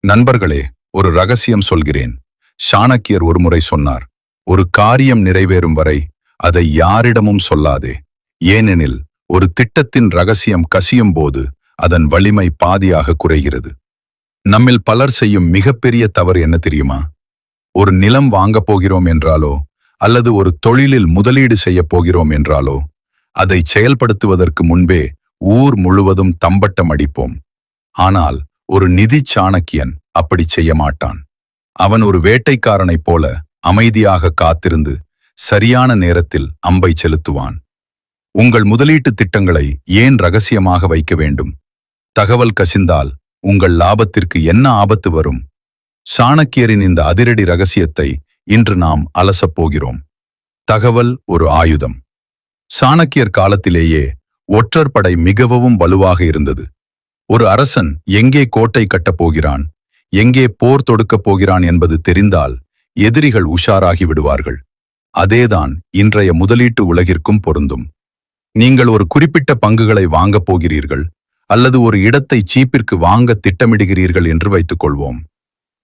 நண்பர்களே, ஒரு ரகசியம் சொல்கிறேன். சாணக்கியர் ஒருமுறை சொன்னார், ஒரு காரியம் நிறைவேறும் வரை அதை யாரிடமும் சொல்லாதே. ஏனெனில் ஒரு திட்டத்தின் ரகசியம் கசியும் போது அதன் வலிமை பாதியாக குறைகிறது. நம்மில் பலர் செய்யும் மிகப்பெரிய தவறு என்ன தெரியுமா? ஒரு நிலம் வாங்கப் போகிறோம் என்றாலோ அல்லது ஒரு தொழிலில் முதலீடு செய்யப் போகிறோம் என்றாலோ அதை செயல்படுத்துவதற்கு முன்பே ஊர் முழுவதும் தம்பட்டம் அடிப்போம். ஆனால் ஒரு நிதி சாணக்கியன் அப்படி செய்ய மாட்டான். அவன் ஒரு வேட்டைக்காரனைப் போல அமைதியாக காத்திருந்து சரியான நேரத்தில் அம்பை செலுத்துவான். உங்கள் முதலீட்டு திட்டங்களை ஏன் ரகசியமாக வைக்க வேண்டும்? தகவல் கசிந்தால் உங்கள் லாபத்திற்கு என்ன ஆபத்து வரும்? சாணக்கியரின் இந்த அதிரடி ரகசியத்தை இன்று நாம் அலசப் போகிறோம். தகவல் ஒரு ஆயுதம். சாணக்கியர் காலத்திலேயே ஒற்றர் படை மிகவும் வலுவாக இருந்தது. ஒரு அரசன் எங்கே கோட்டை கட்டப் போகிறான், எங்கே போர் தொடுக்கப் போகிறான் என்பது தெரிந்தால் எதிரிகள் உஷாராகி விடுவார்கள். அதேதான் இன்றைய முதலீட்டு உலகிற்கும் பொருந்தும். நீங்கள் ஒரு குறிப்பிட்ட பங்குகளை வாங்கப் போகிறீர்கள் அல்லது ஒரு இடத்தை சீப்பிற்கு வாங்க திட்டமிடுகிறீர்கள் என்று வைத்துக் கொள்வோம்.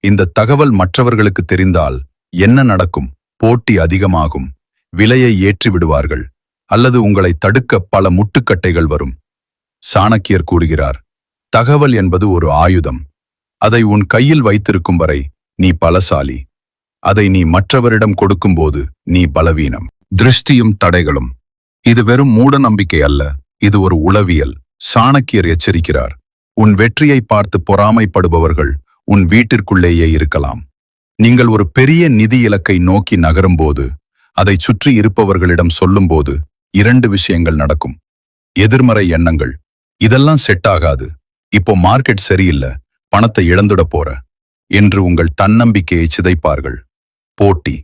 இந்த தகவல் மற்றவர்களுக்கு தெரிந்தால் என்ன நடக்கும்? போட்டி அதிகமாகும், விலையை ஏற்றி விடுவார்கள், அல்லது உங்களை தடுக்க பல முட்டுக்கட்டைகள் வரும். சாணக்கியர் கூறுகிறார், தகவல் என்பது ஒரு ஆயுதம். அதை உன் கையில் வைத்திருக்கும் வரை நீ பலசாலி. அதை நீ மற்றவரிடம் கொடுக்கும்போது நீ பலவீனம். திருஷ்டியும் தடைகளும். இது வெறும் மூட நம்பிக்கை அல்ல, இது ஒரு உளவியல். சாணக்கியர் எச்சரிக்கிறார், உன் வெற்றியை பார்த்து பொறாமைப்படுபவர்கள் உன் வீட்டிற்குள்ளேயே இருக்கலாம். நீங்கள் ஒரு பெரிய நிதி இலக்கை நோக்கி நகரும்போது அதை சுற்றி இருப்பவர்களிடம் சொல்லும்போது 2 விஷயங்கள் நடக்கும். எதிர்மறை எண்ணங்கள், இதெல்லாம் செட் ஆகாது, இப்போ மார்க்கெட் சரியில்லை, பணத்தை இழந்துட போற என்று உங்கள் தன்னம்பிக்கையை சிதைப்பார்கள். போட்டி,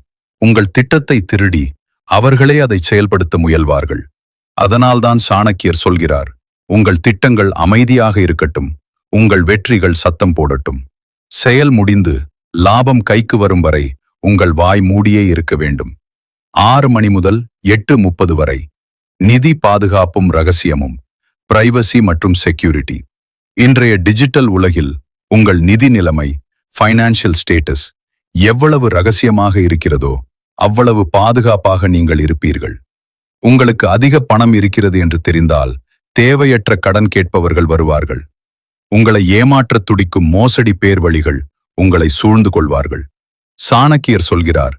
உங்கள் திட்டத்தை திருடி அவர்களே அதை செயல்படுத்த முயல்வார்கள். அதனால்தான் சாணக்கியர் சொல்கிறார், உங்கள் திட்டங்கள் அமைதியாக இருக்கட்டும், உங்கள் வெற்றிகள் சத்தம் போடட்டும். செயல் முடிந்து லாபம் கைக்கு வரும் வரை உங்கள் வாய் மூடியே இருக்க வேண்டும். 6 மணி முதல் 8:30 வரை. நிதி பாதுகாப்பும் ரகசியமும், பிரைவசி மற்றும் செக்யூரிட்டி. இன்றைய டிஜிட்டல் உலகில் உங்கள் நிதி நிலைமை, ஃபைனான்சியல் ஸ்டேட்டஸ் எவ்வளவு ரகசியமாக இருக்கிறதோ அவ்வளவு பாதுகாப்பாக நீங்கள் இருப்பீர்கள். உங்களுக்கு அதிக பணம் இருக்கிறது என்று தெரிந்தால் தேவையற்ற கடன் கேட்பவர்கள் வருவார்கள். உங்களை ஏமாற்றத் துடிக்கும் மோசடி பேர்வழிகள் உங்களை சூழ்ந்து கொள்வார்கள். சாணக்கியர் சொல்கிறார்,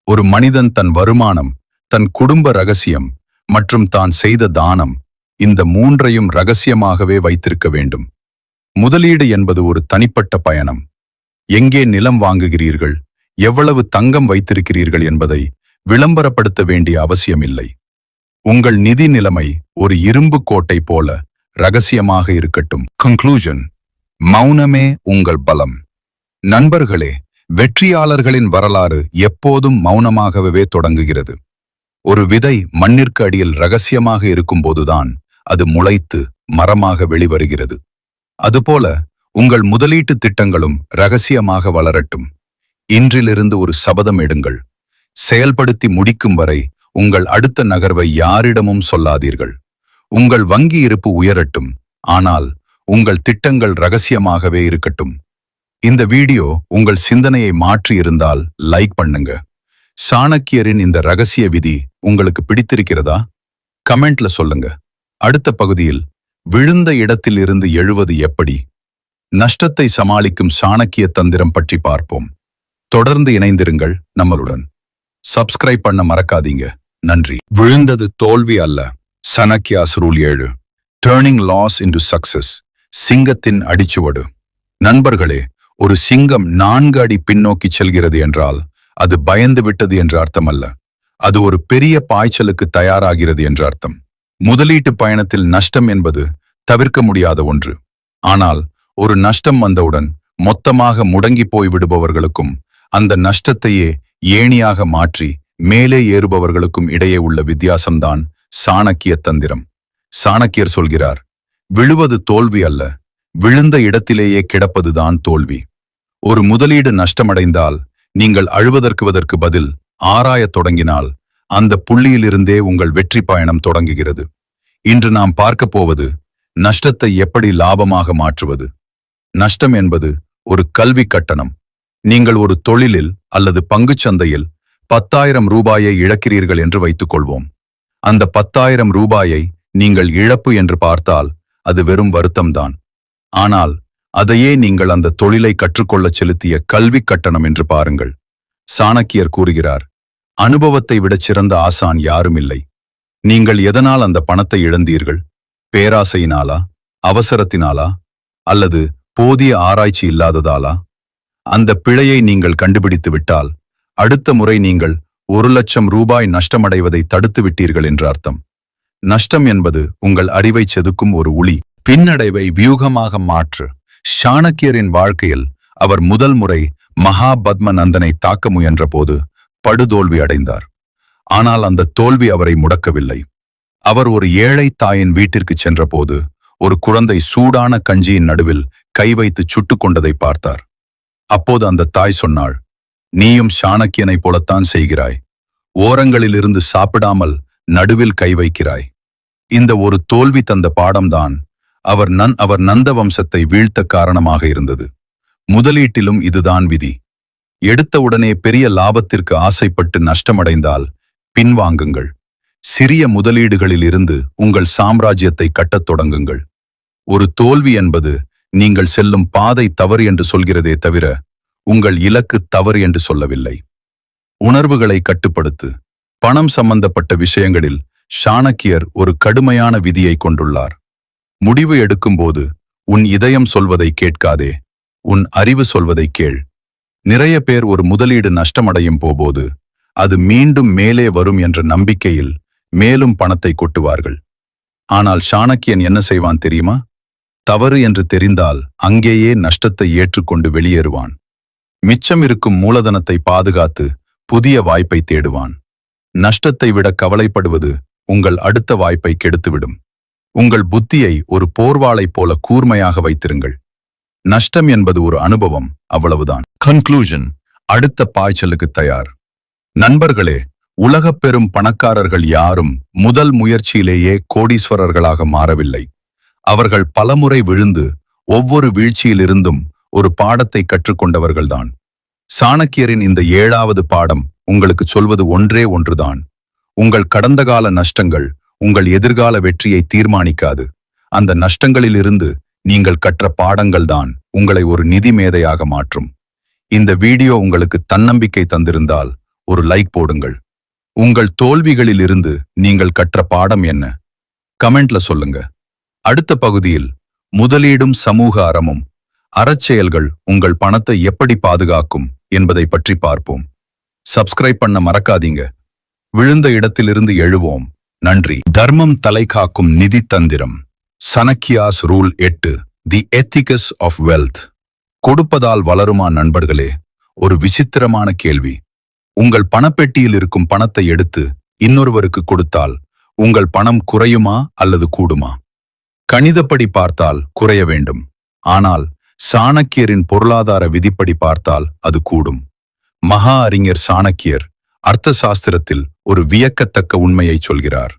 ஒரு மனிதன் தன் வருமானம், தன் குடும்ப ரகசியம் மற்றும் தான் செய்த தானம், இந்த 3ஐயும் ரகசியமாகவே வைத்திருக்க வேண்டும். முதலீடு என்பது ஒரு தனிப்பட்ட பயணம். எங்கே நிலம் வாங்குகிறீர்கள், எவ்வளவு தங்கம் வைத்திருக்கிறீர்கள் என்பதை விளம்பரப்படுத்த வேண்டிய அவசியமில்லை. உங்கள் நிதி நிலைமை ஒரு இரும்பு கோட்டை போல ரகசியமாக இருக்கட்டும். கன்க்ளூஷன், மௌனமே உங்கள் பலம். நண்பர்களே, வெற்றியாளர்களின் வரலாறு எப்போதும் மௌனமாகவே தொடங்குகிறது. ஒரு விதை மண்ணிற்கு அடியில் ரகசியமாக இருக்கும்போதுதான் அது முளைத்து மரமாக வெளிவருகிறது. அதுபோல உங்கள் முதலீட்டு திட்டங்களும் ரகசியமாக வளரட்டும். இன்றிலிருந்து ஒரு சபதம் எடுங்கள், செயல்படுத்தி முடிக்கும் வரை உங்கள் அடுத்த நகர்வை யாரிடமும் சொல்லாதீர்கள். உங்கள் வங்கி இருப்பு உயரட்டும், ஆனால் உங்கள் திட்டங்கள் ரகசியமாகவே இருக்கட்டும். இந்த வீடியோ உங்கள் சிந்தனையை மாற்றி இருந்தால் லைக் பண்ணுங்க. சாணக்கியரின் இந்த ரகசிய விதி உங்களுக்கு பிடித்திருக்கிறதா? கமெண்ட்ல சொல்லுங்க. அடுத்த பகுதியில் விழுந்த இடத்தில் இருந்து எழுவது எப்படி, நஷ்டத்தை சமாளிக்கும் சாணக்கிய தந்திரம் பற்றி பார்ப்போம். தொடர்ந்து இணைந்திருங்கள் நம்மளுடன். சப்ஸ்கிரைப் பண்ண மறக்காதீங்க. நன்றி. விழுந்தது தோல்வி அல்ல. Chanakya's rule 7, turning loss into success. சிங்கத்தின் அடிச்சுவடு. நண்பர்களே, ஒரு சிங்கம் 4 அடி பின்னோக்கி செல்கிறது என்றால் அது பயந்து விட்டது என்று அர்த்தமல்ல, அது ஒரு பெரிய பாய்ச்சலுக்கு தயாராகிறது என்று அர்த்தம். முதலீட்டு பயணத்தில் நஷ்டம் என்பது தவிர்க்க முடியாத ஒன்று. ஆனால் ஒரு நஷ்டம் வந்தவுடன் மொத்தமாக முடங்கி போய் விடுபவர்களுக்கும் அந்த நஷ்டத்தையே ஏணியாக மாற்றி மேலே ஏறுபவர்களுக்கும் இடையே உள்ள வித்தியாசம்தான் சாணக்கிய தந்திரம். சாணக்கியர் சொல்கிறார், விழுவது தோல்வி அல்ல, விழுந்த இடத்திலேயே கிடப்பதுதான் தோல்வி. ஒரு முதலீடு நஷ்டமடைந்தால் நீங்கள் அழுவதற்கு பதில் ஆராயத் தொடங்கினால் அந்த புள்ளியிலிருந்தே உங்கள் வெற்றி பயணம் தொடங்குகிறது. இன்று நாம் பார்க்க போவது நஷ்டத்தை எப்படி லாபமாக மாற்றுவது. நஷ்டம் என்பது ஒரு கல்வி கட்டணம். நீங்கள் ஒரு தொழிலில் அல்லது பங்குச்சந்தையில் 10,000 ரூபாயை இழக்கிறீர்கள் என்று வைத்துக் கொள்வோம். அந்த 10,000 ரூபாயை நீங்கள் இழப்பு என்று பார்த்தால் அது வெறும் வருத்தம்தான். ஆனால் அதையே நீங்கள் அந்த தொழிலை கற்றுக்கொள்ளச் செலுத்திய கல்வி கட்டணம் என்று பாருங்கள். சாணக்கியர் கூறுகிறார், அனுபவத்தை விடச் சிறந்த ஆசான் யாரும் இல்லை. நீங்கள் எதனால் அந்த பணத்தை இழந்தீர்கள்? பேராசையினாலா, அவசரத்தினாலா, அல்லது போதிய ஆராய்ச்சி இல்லாததாலா? அந்த பிழையை நீங்கள் கண்டுபிடித்து விட்டால் அடுத்த முறை நீங்கள் 1,00,000 ரூபாய் நஷ்டமடைவதை தடுத்து விட்டீர்கள் என்று அர்த்தம். நஷ்டம் என்பது உங்கள் அறிவை செதுக்கும் ஒரு உளி. பின்னடைவை வியூகமாக மாற்று. சாணக்கியரின் வாழ்க்கையில் அவர் முதல் முறை மகாபத்மநந்தனை தாக்க முயன்ற போது படுதோல்வி அடைந்தார். ஆனால் அந்த தோல்வி அவரை முடக்கவில்லை. அவர் ஒரு ஏழை தாயின் வீட்டிற்கு சென்றபோது ஒரு குழந்தை சூடான கஞ்சியின் நடுவில் கை வைத்து சுட்டு கொண்டதை பார்த்தார். அப்போது அந்த தாய் சொன்னாள், நீயும் சாணக்கியனைப் போலத்தான் செய்கிறாய். ஓரங்களிலிருந்து சாப்பிடாமல் நடுவில் கை வைக்கிறாய். இந்த ஒரு தோல்வி தந்த பாடம்தான் அவர் நந்த வம்சத்தை வீழ்த்த காரணமாக இருந்தது. முதலீட்டிலும் இதுதான் விதி. எடுத்த உடனே பெரிய லாபத்திற்கு ஆசைப்பட்டு நஷ்டமடைந்தால் பின்வாங்குங்கள். சிறிய முதலீடுகளில் இருந்து உங்கள் சாம்ராஜ்யத்தை கட்டத் தொடங்குங்கள். ஒரு தோல்வி என்பது நீங்கள் செல்லும் பாதை தவறு என்று சொல்கிறதே தவிர உங்கள் இலக்கு தவறு என்று சொல்லவில்லை. உணர்வுகளை கட்டுப்படுத்து. பணம் சம்பந்தப்பட்ட விஷயங்களில் சாணக்கியர் ஒரு கடுமையான விதியை கொண்டுள்ளார். முடிவு எடுக்கும்போது உன் இதயம் சொல்வதை கேட்காதே, உன் அறிவு சொல்வதை கேள். நிறைய பேர் ஒரு முதலீடு நஷ்டமடையும் போது அது மீண்டும் மேலே வரும் என்ற நம்பிக்கையில் மேலும் பணத்தை கொட்டுவார்கள். ஆனால் சாணக்கியன் என்ன செய்வான் தெரியுமா? தவறு என்று தெரிந்தால் அங்கேயே நஷ்டத்தை ஏற்றுக்கொண்டு வெளியேறுவான். மிச்சம் இருக்கும் மூலதனத்தை பாதுகாத்து புதிய வாய்ப்பை தேடுவான். நஷ்டத்தை விட கவலைப்படுவது உங்கள் அடுத்த வாய்ப்பை கெடுத்துவிடும். உங்கள் புத்தியை ஒரு போர்வாளைப் போல கூர்மையாக வைத்திருங்கள். நஷ்டம் என்பது ஒரு அனுபவம், அவ்வளவுதான். கன்க்ளூஷன். அடுத்த பாய்ச்சலுக்கு தயார். நண்பர்களே, உலகப் பெரும் பணக்காரர்கள் யாரும் முதல் முயற்சியிலேயே கோடீஸ்வரர்களாக மாறவில்லை. அவர்கள் பலமுறை விழுந்து ஒவ்வொரு வீழ்ச்சியிலிருந்தும் ஒரு பாடத்தை கற்றுக்கொண்டவர்கள்தான். சாணக்கியரின் இந்த 7வது பாடம் உங்களுக்கு சொல்வது ஒன்றே ஒன்றுதான். உங்கள் கடந்த கால நஷ்டங்கள் உங்கள் எதிர்கால வெற்றியை தீர்மானிக்காது. அந்த நஷ்டங்களிலிருந்து நீங்கள் கற்ற பாடங்கள்தான் உங்களை ஒரு நிதி மேதையாக மாற்றும். இந்த வீடியோ உங்களுக்கு தன்னம்பிக்கை தந்திருந்தால் ஒரு லைக் போடுங்கள். உங்கள் தோல்விகளிலிருந்து நீங்கள் கற்ற பாடம் என்ன? கமெண்ட்ல சொல்லுங்க. அடுத்த பகுதியில் முதலீடும் சமூக அறமும் அறச்செயல்கள் உங்கள் பணத்தை எப்படி பாதுகாக்கும் என்பதை பற்றி பார்ப்போம். சப்ஸ்கிரைப் பண்ண மறக்காதீங்க. விழுந்த இடத்திலிருந்து எழுவோம். நன்றி. தர்மம் தலை காக்கும் நிதி தந்திரம். Chanakya's rule 8, the ethics of wealth. கொடுப்பதால் வளருமா? நண்பர்களே, ஒரு விசித்திரமான கேள்வி. உங்கள் பணப்பெட்டியில் இருக்கும் பணத்தை எடுத்து இன்னொருவருக்கு கொடுத்தால் உங்கள் பணம் குறையுமா அல்லது கூடுமா? கணிதப்படி பார்த்தால் குறைய வேண்டும். ஆனால் சாணக்கியரின் பொருளாதார விதிப்படி பார்த்தால் அது கூடும். மகா அறிஞர் சாணக்கியர் அர்த்த சாஸ்திரத்தில் ஒரு வியக்கத்தக்க உண்மையை சொல்கிறார்.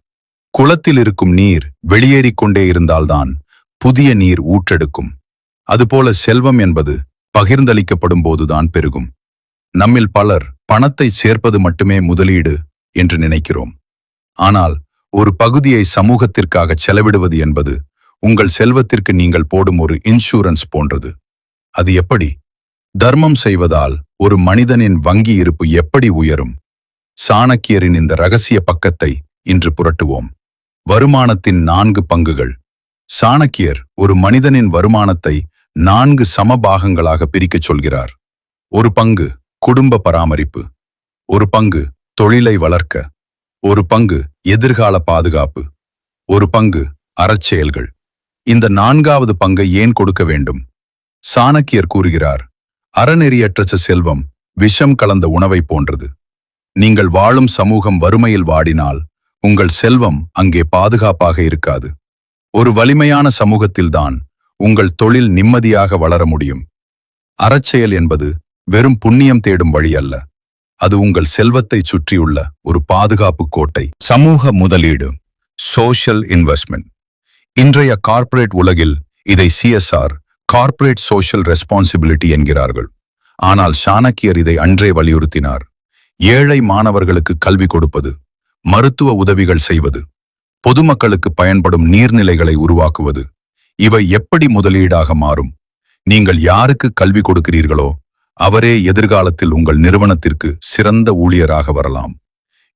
குளத்தில் இருக்கும் நீர் வெளியேறிக் கொண்டே இருந்தால்தான் புதிய நீர் ஊற்றெடுக்கும். அதுபோல செல்வம் என்பது பகிர்ந்தளிக்கப்படும் போதுதான் பெருகும். நம்மில் பலர் பணத்தை சேர்ப்பது மட்டுமே முதலீடு என்று நினைக்கிறோம். ஆனால் ஒரு பகுதியை சமூகத்திற்காக செலவிடுவது என்பது உங்கள் செல்வத்திற்கு நீங்கள் போடும் ஒரு இன்சூரன்ஸ் போன்றது. அது எப்படி? தர்மம் செய்வதால் ஒரு மனிதனின் வங்கி இருப்பு எப்படி உயரும்? சாணக்கியரின் இந்த ரகசிய பக்கத்தை இன்று புரட்டுவோம். வருமானத்தின் 4 பங்குகள். சாணக்கியர் ஒரு மனிதனின் வருமானத்தை 4 சமபாகங்களாக பிரிக்கச் சொல்கிறார். ஒரு பங்கு குடும்ப பராமரிப்பு, ஒரு பங்கு தொழிலை வளர்க்க, ஒரு பங்கு எதிர்கால பாதுகாப்பு, ஒரு பங்கு அறச்செயல்கள். இந்த 4வது பங்கை ஏன் கொடுக்க வேண்டும்? சாணக்கியர் கூறுகிறார், அறநெறியற்ற செல்வம் விஷம் கலந்த உணவை போன்றது. நீங்கள் வாழும் சமூகம் வறுமையில் வாடினால் உங்கள் செல்வம் அங்கே பாதுகாப்பாக இருக்காது. ஒரு வலிமையான சமூகத்தில்தான் உங்கள் தொழில் நிம்மதியாக வளர முடியும். அறச்செயல் என்பது வெறும் புண்ணியம் தேடும் வழி அல்ல. அது உங்கள் செல்வத்தை சுற்றியுள்ள ஒரு பாதுகாப்பு கோட்டை. சமூக முதலீடு, சோஷியல் இன்வெஸ்ட்மெண்ட். இன்றைய கார்ப்பரேட் உலகில் இதை CSR, கார்ப்பரேட் சோஷியல் ரெஸ்பான்சிபிலிட்டி என்கிறார்கள். ஆனால் சாணக்கியர் இதை அன்றே வலியுறுத்தினார். ஏழை மாணவர்களுக்கு கல்வி கொடுப்பது, மருத்துவ உதவிகள் செய்வது, பொதுமக்களுக்கு பயன்படும் நீர்நிலைகளை உருவாக்குவது, இவை எப்படி முதலீடாக மாறும்? நீங்கள் யாருக்கு கல்வி கொடுக்கிறீர்களோ அவரே எதிர்காலத்தில் உங்கள் நிறுவனத்திற்கு சிறந்த ஊழியராக வரலாம்.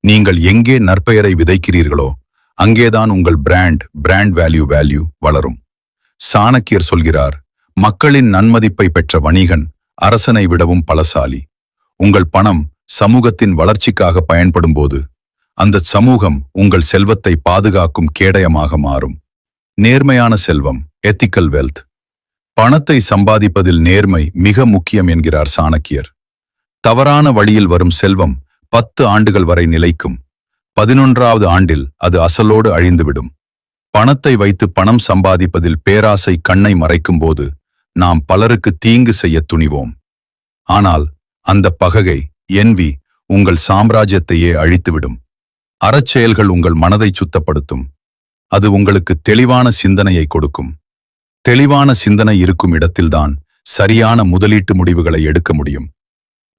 நீங்கள் எங்கே நற்பெயரை விதைக்கிறீர்களோ அங்கேதான் உங்கள் பிராண்ட் வேல்யூ வளரும். சாணக்கியர் சொல்கிறார், மக்களின் நன்மதிப்பை பெற்ற வணிகன் அரசனை விடவும் பலசாலி. உங்கள் பணம் சமூகத்தின் வளர்ச்சிக்காக பயன்படும் போது அந்த சமூகம் உங்கள் செல்வத்தை பாதுகாக்கும் கேடயமாக மாறும். நேர்மையான செல்வம், எத்திக்கல் வெல்த். பணத்தை சம்பாதிப்பதில் நேர்மை மிக முக்கியம் என்கிறார் சாணக்கியர். தவறான வழியில் வரும் செல்வம் 10 ஆண்டுகள் வரை நிலைக்கும். 11வது ஆண்டில் அது அசலோடு அழிந்துவிடும். பணத்தை வைத்து பணம் சம்பாதிப்பதில் பேராசை கண்ணை மறைக்கும் போது நாம் பலருக்கு தீங்கு செய்ய துணிவோம். ஆனால் அந்த பகை, envy உங்கள் சாம்ராஜ்யத்தையே அழித்துவிடும். அறச்செயல்கள் உங்கள் மனதை சுத்தப்படுத்தும். அது உங்களுக்கு தெளிவான சிந்தனையை கொடுக்கும். தெளிவான சிந்தனை இருக்கும் இடத்தில்தான் சரியான முதலீட்டு முடிவுகளை எடுக்க முடியும்.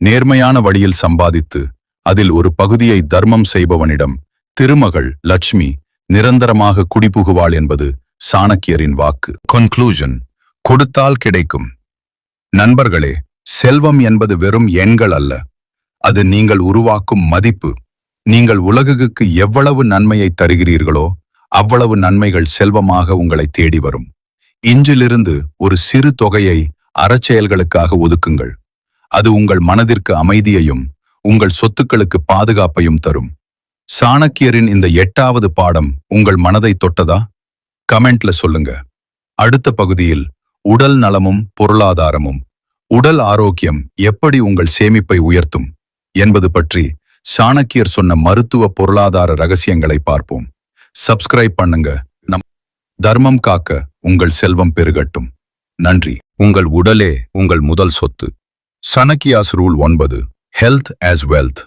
நேர்மையான வழியில் சம்பாதித்து அதில் ஒரு பகுதியை தர்மம் செய்பவனிடம் திருமகள் லட்சுமி நிரந்தரமாக குடிபுகுவாள் என்பது சாணக்கியரின் வாக்கு. கன்க்ளூஷன்: கொடுத்தால் கிடைக்கும். நண்பர்களே, செல்வம் என்பது வெறும் எண்கள் அல்ல, அது நீங்கள் உருவாக்கும் மதிப்பு. நீங்கள் உலகுக்கு எவ்வளவு நன்மையை தருகிறீர்களோ அவ்வளவு நன்மைகள் செல்வமாக உங்களை தேடி வரும். இன்றிலிருந்து ஒரு சிறு தொகையை அறச்செயல்களுக்காக ஒதுக்குங்கள். அது உங்கள் மனதிற்கு அமைதியையும் உங்கள் சொத்துக்களுக்கு பாதுகாப்பையும் தரும். சாணக்கியரின் இந்த 8வது பாடம் உங்கள் மனதை தொட்டதா? கமெண்ட்ல சொல்லுங்க. அடுத்த பகுதியில் உடல் நலமும் பொருளாதாரமும், உடல் ஆரோக்கியம் எப்படி உங்கள் சேமிப்பை உயர்த்தும் என்பது பற்றி சாணக்கியர் சொன்ன மருத்துவ பொருளாதார ரகசியங்களை பார்ப்போம். சப்ஸ்கிரைப் பண்ணுங்க. நம் தர்மம் காக்க உங்கள் செல்வம் பெருகட்டும். நன்றி. உங்கள் உடலே உங்கள் முதல் சொத்து. சாணக்கியாஸ் ரூல் 9: ஹெல்த் ஆஸ் வெல்த்.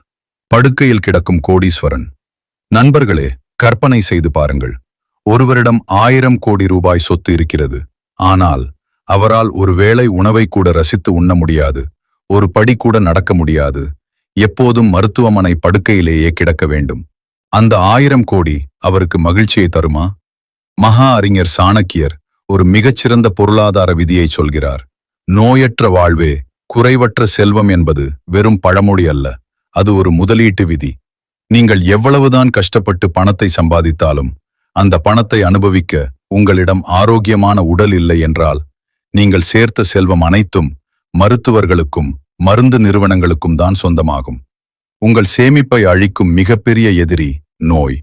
படுக்கையில் கிடக்கும் கோடீஸ்வரன். நண்பர்களே, கற்பனை செய்து பாருங்கள். ஒருவரிடம் 1000 கோடி ரூபாய் சொத்து இருக்கிறது. ஆனால் அவரால் ஒரு வேளை உணவை கூட ரசித்து உண்ண முடியாது. ஒரு படி கூட நடக்க முடியாது. எப்போதும் மருத்துவமனை படுக்கையிலேயே கிடக்க வேண்டும். அந்த 1000 கோடி அவருக்கு மகிழ்ச்சியை தருமா? மகா அறிஞர் சாணக்கியர் ஒரு மிகச்சிறந்த பொருளாதார விதியை சொல்கிறார். நோயற்ற வாழ்வே குறைவற்ற செல்வம் என்பது வெறும் பழமொழி அல்ல, அது ஒரு முதலீட்டு விதி. நீங்கள் எவ்வளவுதான் கஷ்டப்பட்டு பணத்தை சம்பாதித்தாலும் அந்த பணத்தை அனுபவிக்க உங்களிடம் ஆரோக்கியமான உடல் இல்லை என்றால் நீங்கள் சேர்த்த செல்வம் அனைத்தும் மருத்துவர்களுக்கும் மருந்து நிறுவனங்களுக்கும் தான் சொந்தமாகும். உங்கள் சேமிப்பை அழிக்கும் மிகப்பெரிய எதிரி நோய்.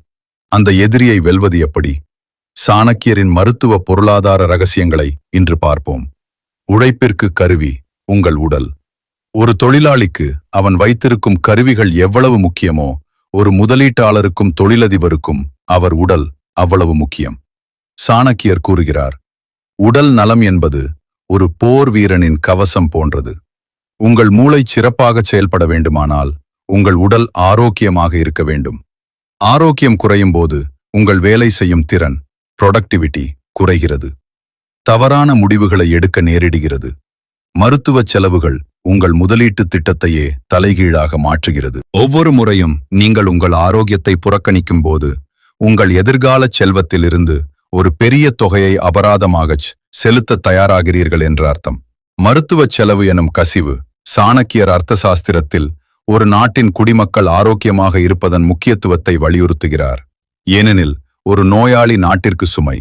அந்த எதிரியை வெல்வது எப்படி? சாணக்கியரின் மருத்துவ பொருளாதார ரகசியங்களை இன்று பார்ப்போம். உழைப்பிற்கு கருவி உங்கள் உடல். ஒரு தொழிலாளிக்கு அவன் வைத்திருக்கும் கருவிகள் எவ்வளவு முக்கியமோ, ஒரு முதலீட்டாளருக்கும் தொழிலதிபருக்கும் அவர் உடல் அவ்வளவு முக்கியம். சாணக்கியர் கூறுகிறார், உடல் நலம் என்பது ஒரு போர் வீரனின் கவசம் போன்றது. உங்கள் மூளை சிறப்பாக செயல்பட வேண்டுமானால் உங்கள் உடல் ஆரோக்கியமாக இருக்க வேண்டும். ஆரோக்கியம் குறையும் போது உங்கள் வேலை செய்யும் திறன், ப்ரொடக்டிவிட்டி குறைகிறது. தவறான முடிவுகளை எடுக்க நேரிடுகிறது. மருத்துவ செலவுகள் உங்கள் முதலீட்டு திட்டத்தையே தலைகீழாக மாற்றுகிறது. ஒவ்வொரு முறையும் நீங்கள் உங்கள் ஆரோக்கியத்தை புறக்கணிக்கும் போது உங்கள் எதிர்கால செல்வத்திலிருந்து ஒரு பெரிய தொகையை அபராதமாக செலுத்த தயாராகிறீர்கள் என்ற அர்த்தம். மருத்துவ செலவு எனும் கசிவு சாணக்கியர் அர்த்தசாஸ்திரத்தில் ஒரு நாட்டின் குடிமக்கள் ஆரோக்கியமாக இருப்பதன் முக்கியத்துவத்தை வலியுறுத்துகிறார். ஏனெனில் ஒரு நோயாளி நாட்டிற்கு சுமை.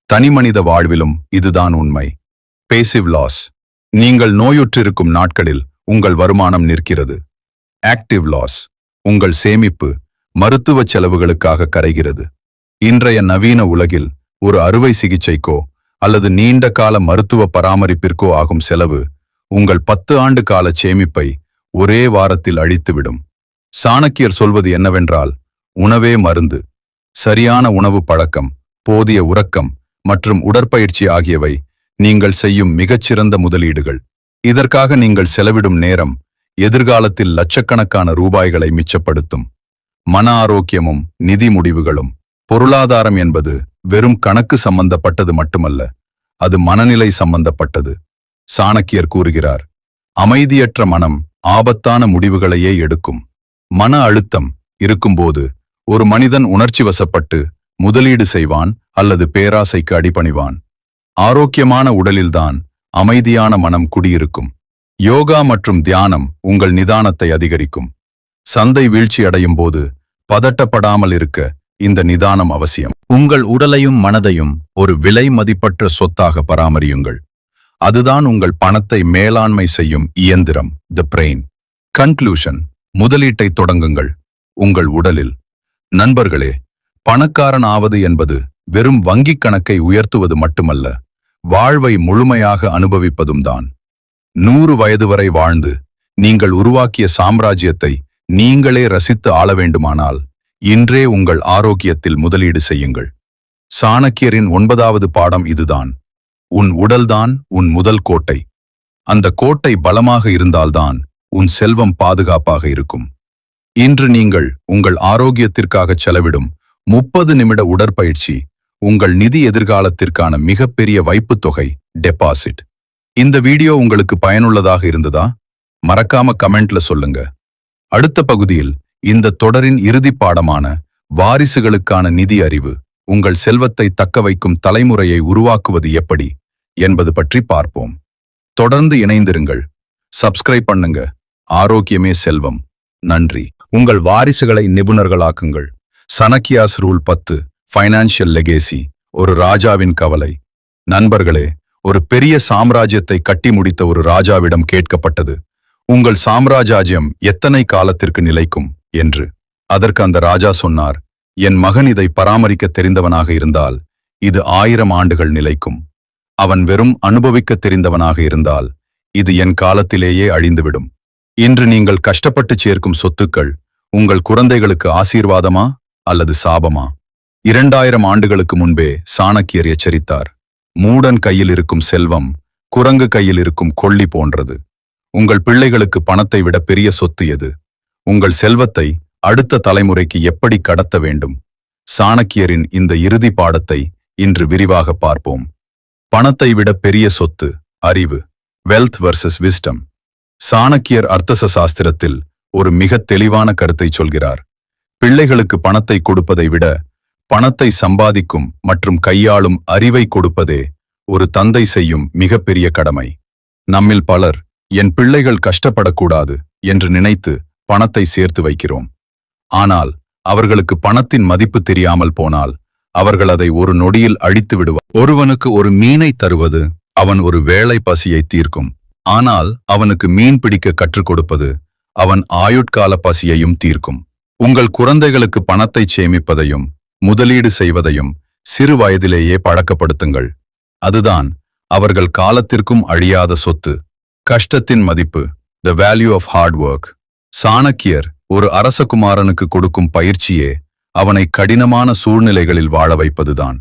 தனிமனித வாழ்விலும் இதுதான் உண்மை. Passive loss. நீங்கள் நோயுற்றிருக்கும் நாட்களில் உங்கள் வருமானம் நிற்கிறது. Active loss. உங்கள் சேமிப்பு மருத்துவ செலவுகளுக்காக கரைகிறது. இன்றைய நவீன உலகில் ஒரு அறுவை சிகிச்சைக்கோ அல்லது நீண்ட கால மருத்துவ பராமரிப்பிற்கோ ஆகும் செலவு உங்கள் 10 ஆண்டு கால சேமிப்பை ஒரே வாரத்தில் அழித்துவிடும். சாணக்கியர் சொல்வது என்னவென்றால், உணவே மருந்து. சரியான உணவு பழக்கம், போதிய உறக்கம் மற்றும் உடற்பயிற்சி ஆகியவை நீங்கள் செய்யும் மிகச்சிறந்த முதலீடுகள். இதற்காக நீங்கள் செலவிடும் நேரம் எதிர்காலத்தில் லட்சக்கணக்கான ரூபாய்களை மிச்சப்படுத்தும். மன ஆரோக்கியமும் நிதி முடிவுகளும். பொருளாதாரம் என்பது வெறும் கணக்கு சம்பந்தப்பட்டது மட்டுமல்ல, அது மனநிலை சம்பந்தப்பட்டது. சாணக்கியர் கூறுகிறார், அமைதியற்ற மனம் ஆபத்தான முடிவுகளையே எடுக்கும். மன அழுத்தம் இருக்கும்போது ஒரு மனிதன் உணர்ச்சி வசப்பட்டு முதலீடு செய்வான் அல்லது பேராசைக்கு அடிபணிவான். ஆரோக்கியமான உடலில்தான் அமைதியான மனம் குடியிருக்கும். யோகா மற்றும் தியானம் உங்கள் நிதானத்தை அதிகரிக்கும். சந்தை வீழ்ச்சி அடையும் போது பதட்டப்படாமல் இருக்க இந்த நிதானம் அவசியம். உங்கள் உடலையும் மனதையும் ஒரு விலை மதிப்பற்ற சொத்தாக பராமரியுங்கள். அதுதான் உங்கள் பணத்தை மேலாண்மை செய்யும் இயந்திரம், தி பிரெயின். கன்க்ளூஷன்: முதலீட்டை தொடங்குங்கள் உங்கள் உடலில். நண்பர்களே, பணக்காரன் ஆவது என்பது வெறும் வங்கிக் கணக்கை உயர்த்துவது மட்டுமல்ல, வாழ்வை முழுமையாக அனுபவிப்பதும் தான். 100 வயது வரை வாழ்ந்து நீங்கள் உருவாக்கிய சாம்ராஜ்யத்தை நீங்களே ரசித்து ஆள வேண்டுமானால் இன்றே உங்கள் ஆரோக்கியத்தில் முதலீடு செய்யுங்கள். சாணக்கியரின் 9வது பாடம் இதுதான். உன் உடல்தான் உன் முதல் கோட்டை. அந்த கோட்டை பலமாக இருந்தால்தான் உன் செல்வம் பாதுகாப்பாக இருக்கும். இன்று நீங்கள் உங்கள் ஆரோக்கியத்திற்காக செலவிடும் 30 நிமிட உடற்பயிற்சி உங்கள் நிதி எதிர்காலத்திற்கான மிகப்பெரிய வைப்புத் தொகை டெபாசிட். இந்த வீடியோ உங்களுக்கு பயனுள்ளதாக இருந்ததா? மறக்காம கமெண்ட்ல சொல்லுங்க. அடுத்த பகுதியில் இந்த தொடரின் இறுதிப் பாடமான வாரிசுகளுக்கான நிதி அறிவு, உங்கள் செல்வத்தை தக்க வைக்கும் தலைமுறையை உருவாக்குவது எப்படி என்பது பற்றி பார்ப்போம். தொடர்ந்து இணைந்திருங்கள். சப்ஸ்கிரைப் பண்ணுங்க. ஆரோக்கியமே செல்வம். நன்றி. உங்கள் வாரிசுகளை நிபுணர்களாக்குங்கள். சனக்கியாஸ் ரூல் 10, ஃபைனான்சியல் லெகேசி, ஒரு ராஜாவின் கவலை. நண்பர்களே, ஒரு பெரிய சாம்ராஜ்யத்தை கட்டி முடித்த ஒரு ராஜாவிடம் கேட்கப்பட்டது, உங்கள் சாம்ராஜ்யம் எத்தனை காலத்திற்கு நிலைக்கும் என்று. அதற்கு அந்த ராஜா சொன்னார், என் மகன் இதை பராமரிக்க தெரிந்தவனாக இருந்தால் இது 1000 ஆண்டுகள் நிலைக்கும். அவன் வெறும் அனுபவிக்க தெரிந்தவனாக இருந்தால் இது என் காலத்திலேயே அழிந்துவிடும். இன்று நீங்கள் கஷ்டப்பட்டு சேர்க்கும் சொத்துக்கள் உங்கள் குழந்தைகளுக்கு ஆசீர்வாதமா அல்லது சாபமா? 2000 ஆண்டுகளுக்கு முன்பே சாணக்கியர் எச்சரித்தார், மூடன் கையில் இருக்கும் செல்வம் குரங்கு கையில் இருக்கும் கொள்ளி போன்றது. உங்கள் பிள்ளைகளுக்கு பணத்தை விட பெரிய சொத்து எது? உங்கள் செல்வத்தை அடுத்த தலைமுறைக்கு எப்படி கடத்த வேண்டும்? சாணக்கியரின் இந்த இறுதி பாடத்தை இன்று விரிவாக பார்ப்போம். பணத்தை விட பெரிய சொத்து அறிவு. Wealth versus wisdom. சாணக்கியர் அர்த்தச சாஸ்திரத்தில் ஒரு மிக தெளிவான கருத்தை சொல்கிறார். பிள்ளைகளுக்கு பணத்தை கொடுப்பதை விட பணத்தை சம்பாதிக்கும் மற்றும் கையாளும் அறிவை கொடுப்பதே ஒரு தந்தை செய்யும் மிகப்பெரிய கடமை. நம்மில் பலர் என் பிள்ளைகள் கஷ்டப்படக்கூடாது என்று நினைத்து பணத்தை சேர்த்து வைக்கிறோம். ஆனால் அவர்களுக்கு பணத்தின் மதிப்பு தெரியாமல் போனால் அவர்கள் அதை ஒரு நொடியில் அழித்து விடுவார். ஒருவனுக்கு ஒரு மீனை தருவது அவன் ஒரு வேளை பசியை தீர்க்கும். ஆனால் அவனுக்கு மீன் பிடிக்க கற்றுக் கொடுப்பது அவன் ஆயுட்கால பசியையும் தீர்க்கும். உங்கள் குழந்தைகளுக்கு பணத்தை சேமிப்பதையும் முதலீடு செய்வதையும் சிறு வயதிலேயே பழக்கப்படுத்துங்கள். அதுதான் அவர்கள் காலத்திற்கும் அழியாத சொத்து. கஷ்டத்தின் மதிப்பு, the value of hard work. சாணக்கியர் ஒரு அரசகுமாரனுக்கு கொடுக்கும் பயிற்சியே அவனை கடினமான சூழ்நிலைகளில் வாழ வைப்பதுதான்.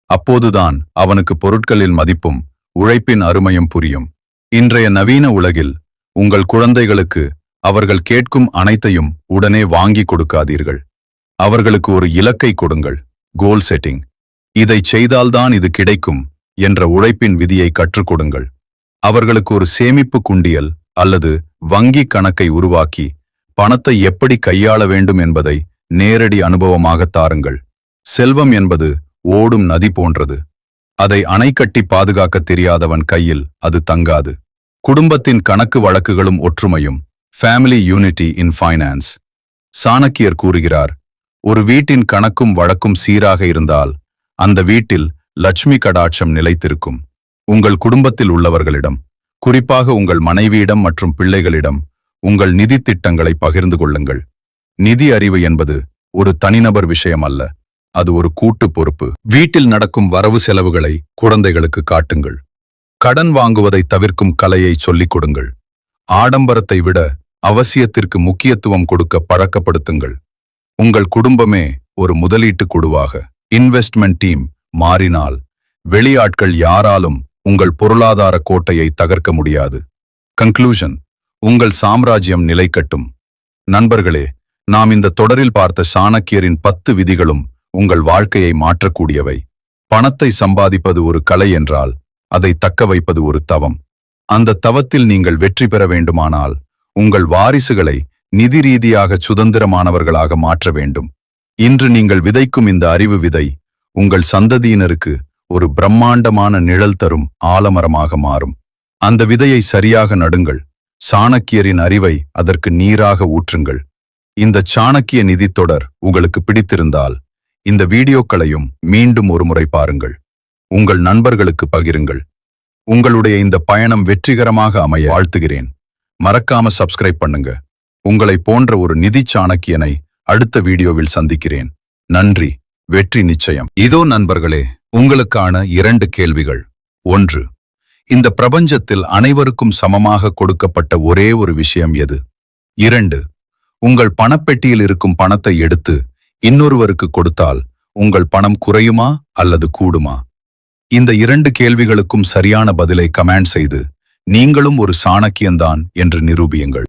அப்போதுதான் அவனுக்கு பொருட்களின் மதிப்பும் உழைப்பின் அருமையும் புரியும். இன்றைய நவீன உலகில் உங்கள் குழந்தைகளுக்கு அவர்கள் கேட்கும் அனைத்தையும் உடனே வாங்கி கொடுக்காதீர்கள். அவர்களுக்கு ஒரு இலக்கை கொடுங்கள். கோல் செட்டிங். இதை செய்தால்தான் இது கிடைக்கும் என்ற உழைப்பின் விதியை கற்றுக் கொடுங்கள். அவர்களுக்கு ஒரு சேமிப்பு குண்டியல் அல்லது வங்கி கணக்கை உருவாக்கி பணத்தை எப்படி கையாள வேண்டும் என்பதை நேரடி அனுபவமாக தாருங்கள். செல்வம் என்பது ஓடும் நதி போன்றது. அதை அணை கட்டி பாதுகாக்க தெரியாதவன் கையில் அது தங்காது. குடும்பத்தின் கணக்கு வழக்குகளும் ஒற்றுமையும். Family unity in finance. சாணக்கியர் கூறுகிறார், ஒரு வீட்டின் கணக்கும் வழக்கும் சீராக இருந்தால் அந்த வீட்டில் லட்சுமி கடாட்சம் நிலைத்திருக்கும். உங்கள் குடும்பத்தில் உள்ளவர்களிடம், குறிப்பாக உங்கள் மனைவியிடம் மற்றும் பிள்ளைகளிடம் உங்கள் நிதி திட்டங்களை பகிர்ந்து கொள்ளுங்கள். நிதி அறிவு என்பது ஒரு தனிநபர் விஷயம் அல்ல, அது ஒரு கூட்டு பொறுப்பு. வீட்டில் நடக்கும் வரவு செலவுகளை குழந்தைகளுக்கு காட்டுங்கள். கடன் வாங்குவதை தவிர்க்கும் கலையை சொல்லிக் கொடுங்கள். ஆடம்பரத்தை விட அவசியத்திற்கு முக்கியத்துவம் கொடுக்க பழக்கப்படுத்துங்கள். உங்கள் குடும்பமே ஒரு முதலீட்டு குழுவாக, இன்வெஸ்ட்மெண்ட் டீம் மாறினால் வெளியாட்கள் யாராலும் உங்கள் பொருளாதார கோட்டையை தகர்க்க முடியாது. கன்க்ளூஷன். உங்கள் சாம்ராஜ்யம் நிலைக்கட்டும். நண்பர்களே, நாம் இந்த தொடரில் பார்த்த சாணக்கியரின் 10 விதிகளும் உங்கள் வாழ்க்கையை மாற்றக்கூடியவை. பணத்தை சம்பாதிப்பது ஒரு கலை என்றால் அதை தக்க வைப்பது ஒரு தவம். அந்த தவத்தில் நீங்கள் வெற்றி பெற வேண்டுமானால் உங்கள் வாரிசுகளை நிதி ரீதியாக சுதந்திரமானவர்களாக மாற்ற வேண்டும். இன்று நீங்கள் விதைக்கும் இந்த அறிவு விதை உங்கள் சந்ததியினருக்கு ஒரு பிரம்மாண்டமான நிழல் தரும் ஆலமரமாக மாறும். அந்த விதையை சரியாக நடுங்கள். சாணக்கியரின் அறிவை அதற்கு நீராக ஊற்றுங்கள். இந்த சாணக்கிய நிதி தொடர் உங்களுக்கு பிடித்திருந்தால் இந்த வீடியோக்களையும் மீண்டும் ஒருமுறை பாருங்கள். உங்கள் நண்பர்களுக்கு பகிருங்கள். உங்களுடைய இந்த பயணம் வெற்றிகரமாக அமைய வாழ்த்துகிறேன். மறக்காம சப்ஸ்கிரைப் பண்ணுங்க. உங்களை போன்ற ஒரு நிதி சாணக்கியனை அடுத்த வீடியோவில் சந்திக்கிறேன். நன்றி. வெற்றி நிச்சயம். இதோ நண்பர்களே, உங்களுக்கான 2 கேள்விகள். 1. இந்த பிரபஞ்சத்தில் அனைவருக்கும் சமமாக கொடுக்கப்பட்ட ஒரே ஒரு விஷயம் எது? 2. உங்கள் பணப்பெட்டியில் இருக்கும் பணத்தை எடுத்து இன்னொருவருக்கு கொடுத்தால் உங்கள் பணம் குறையுமா அல்லது கூடுமா? இந்த 2 கேள்விகளுக்கும் சரியான பதிலை கமெண்ட் செய்து நீங்களும் ஒரு சாணக்கியன்தான் என்று நிரூபியுங்கள்.